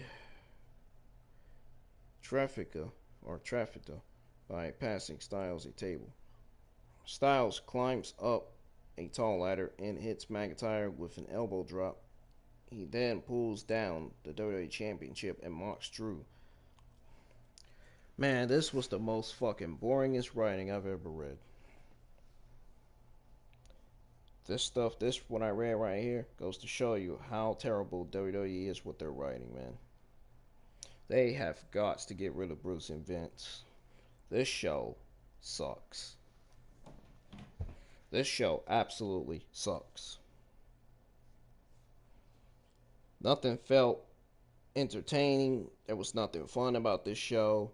trifecta by passing Styles a table. Styles climbs up a tall ladder and hits McIntyre with an elbow drop. He then pulls down the WWE Championship and mocks Drew. Man, this was the most fucking boringest writing I've ever read. This what I read right here, goes to show you how terrible WWE is with their writing, man. They have got to get rid of Bruce and Vince. This show sucks. This show absolutely sucks. Nothing felt entertaining. There was nothing fun about this show.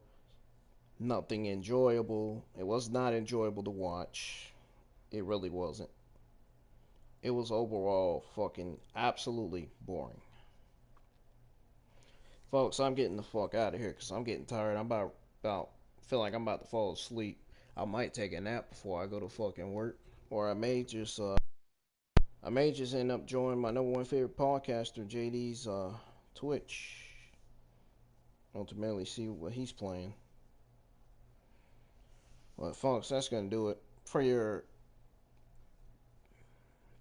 Nothing enjoyable. It was not enjoyable to watch. It really wasn't. It was overall fucking absolutely boring. Folks, I'm getting the fuck out of here because I'm getting tired. I'm about feel like I'm about to fall asleep. I might take a nap before I go to fucking work, or I may just end up joining my number one favorite podcaster, JD's Twitch. Ultimately, see what he's playing. But folks, that's gonna do it for your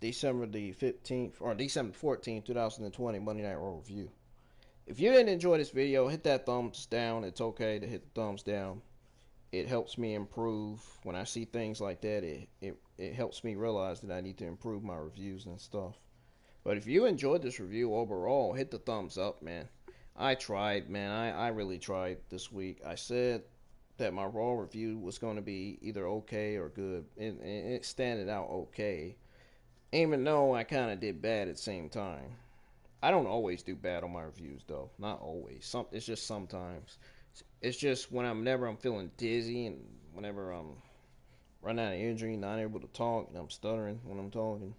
December the 15th or December 14th, 2020 Monday Night Raw review. If you didn't enjoy this video, hit that thumbs down. It's okay to hit the thumbs down. It helps me improve. When I see things like that, it helps me realize that I need to improve my reviews and stuff. But if you enjoyed this review overall, hit the thumbs up, man. I tried, man. I really tried this week. I said that my Raw review was going to be either okay or good. And it standed out okay. Even though I kind of did bad at the same time. I don't always do bad on my reviews, though. Not always. It's just sometimes. It's just whenever I'm feeling dizzy and whenever I'm running out of energy, not able to talk, and I'm stuttering when I'm talking.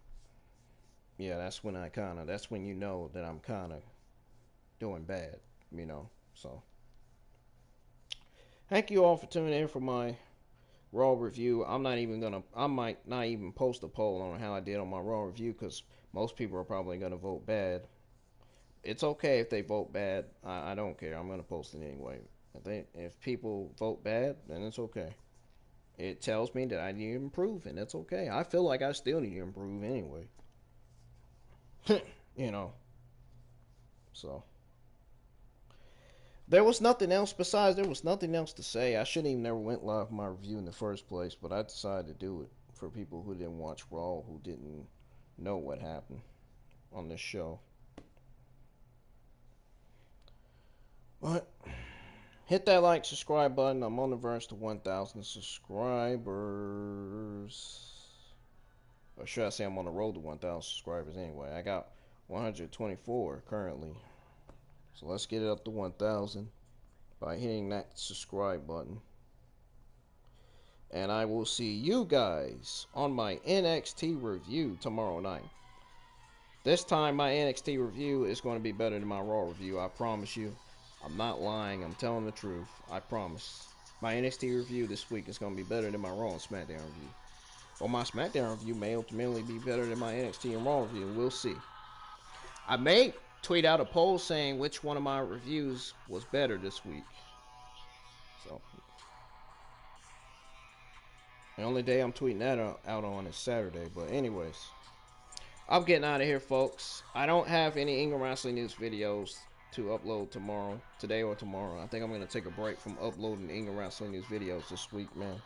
Yeah, that's when you know that I'm kind of doing bad, you know. So, thank you all for tuning in for my Raw review. I might not even post a poll on how I did on my Raw review because most people are probably gonna vote bad. It's okay if they vote bad. I don't care. I'm gonna post it anyway. If people vote bad, then it's okay. It tells me that I need to improve, and that's okay. I feel like I still need to improve anyway. You know. So. There was nothing else to say. I shouldn't even never went live with my review in the first place, but I decided to do it for people who didn't watch Raw, who didn't know what happened on this show. But Hit that like, subscribe button. I'm on the verge to 1,000 subscribers. Or should I say I'm on the road to 1,000 subscribers anyway. I got 124 currently. So let's get it up to 1,000 by hitting that subscribe button. And I will see you guys on my NXT review tomorrow night. This time my NXT review is going to be better than my Raw review. I promise you. I'm not lying. I'm telling the truth. I promise. My NXT review this week is going to be better than my Raw and SmackDown review. Or my SmackDown review may ultimately be better than my NXT and Raw review. We'll see. I may tweet out a poll saying which one of my reviews was better this week. So, the only day I'm tweeting that out on is Saturday. But anyways, I'm getting out of here, folks. I don't have any Ingram Wrestling News videos to upload today or tomorrow. I think I'm going to take a break from uploading Ingram Wrestling News videos this week, man.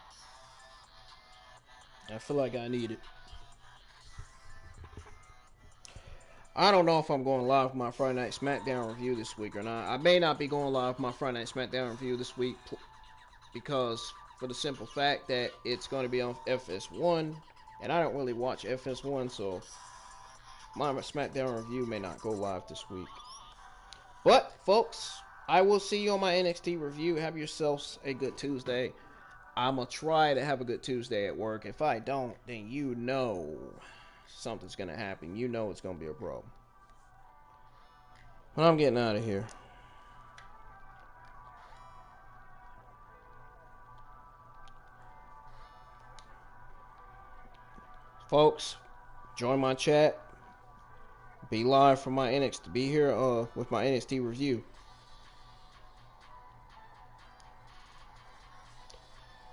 I feel like I need it. I don't know if I'm going live with my Friday Night SmackDown review this week or not. I may not be going live with my Friday Night SmackDown review this week because for the simple fact that it's going to be on FS1, and I don't really watch FS1, so my SmackDown review may not go live this week. But, folks, I will see you on my NXT review. Have yourselves a good Tuesday. I'm going to try to have a good Tuesday at work. If I don't, then you know something's going to happen. You know it's going to be a problem. But I'm getting out of here. Folks, join my chat. Be live for my NXT. Be here with my NXT review.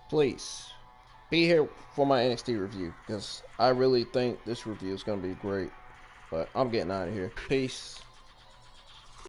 Please be here for my NXT review because I really think this review is going to be great. But I'm getting out of here. Peace.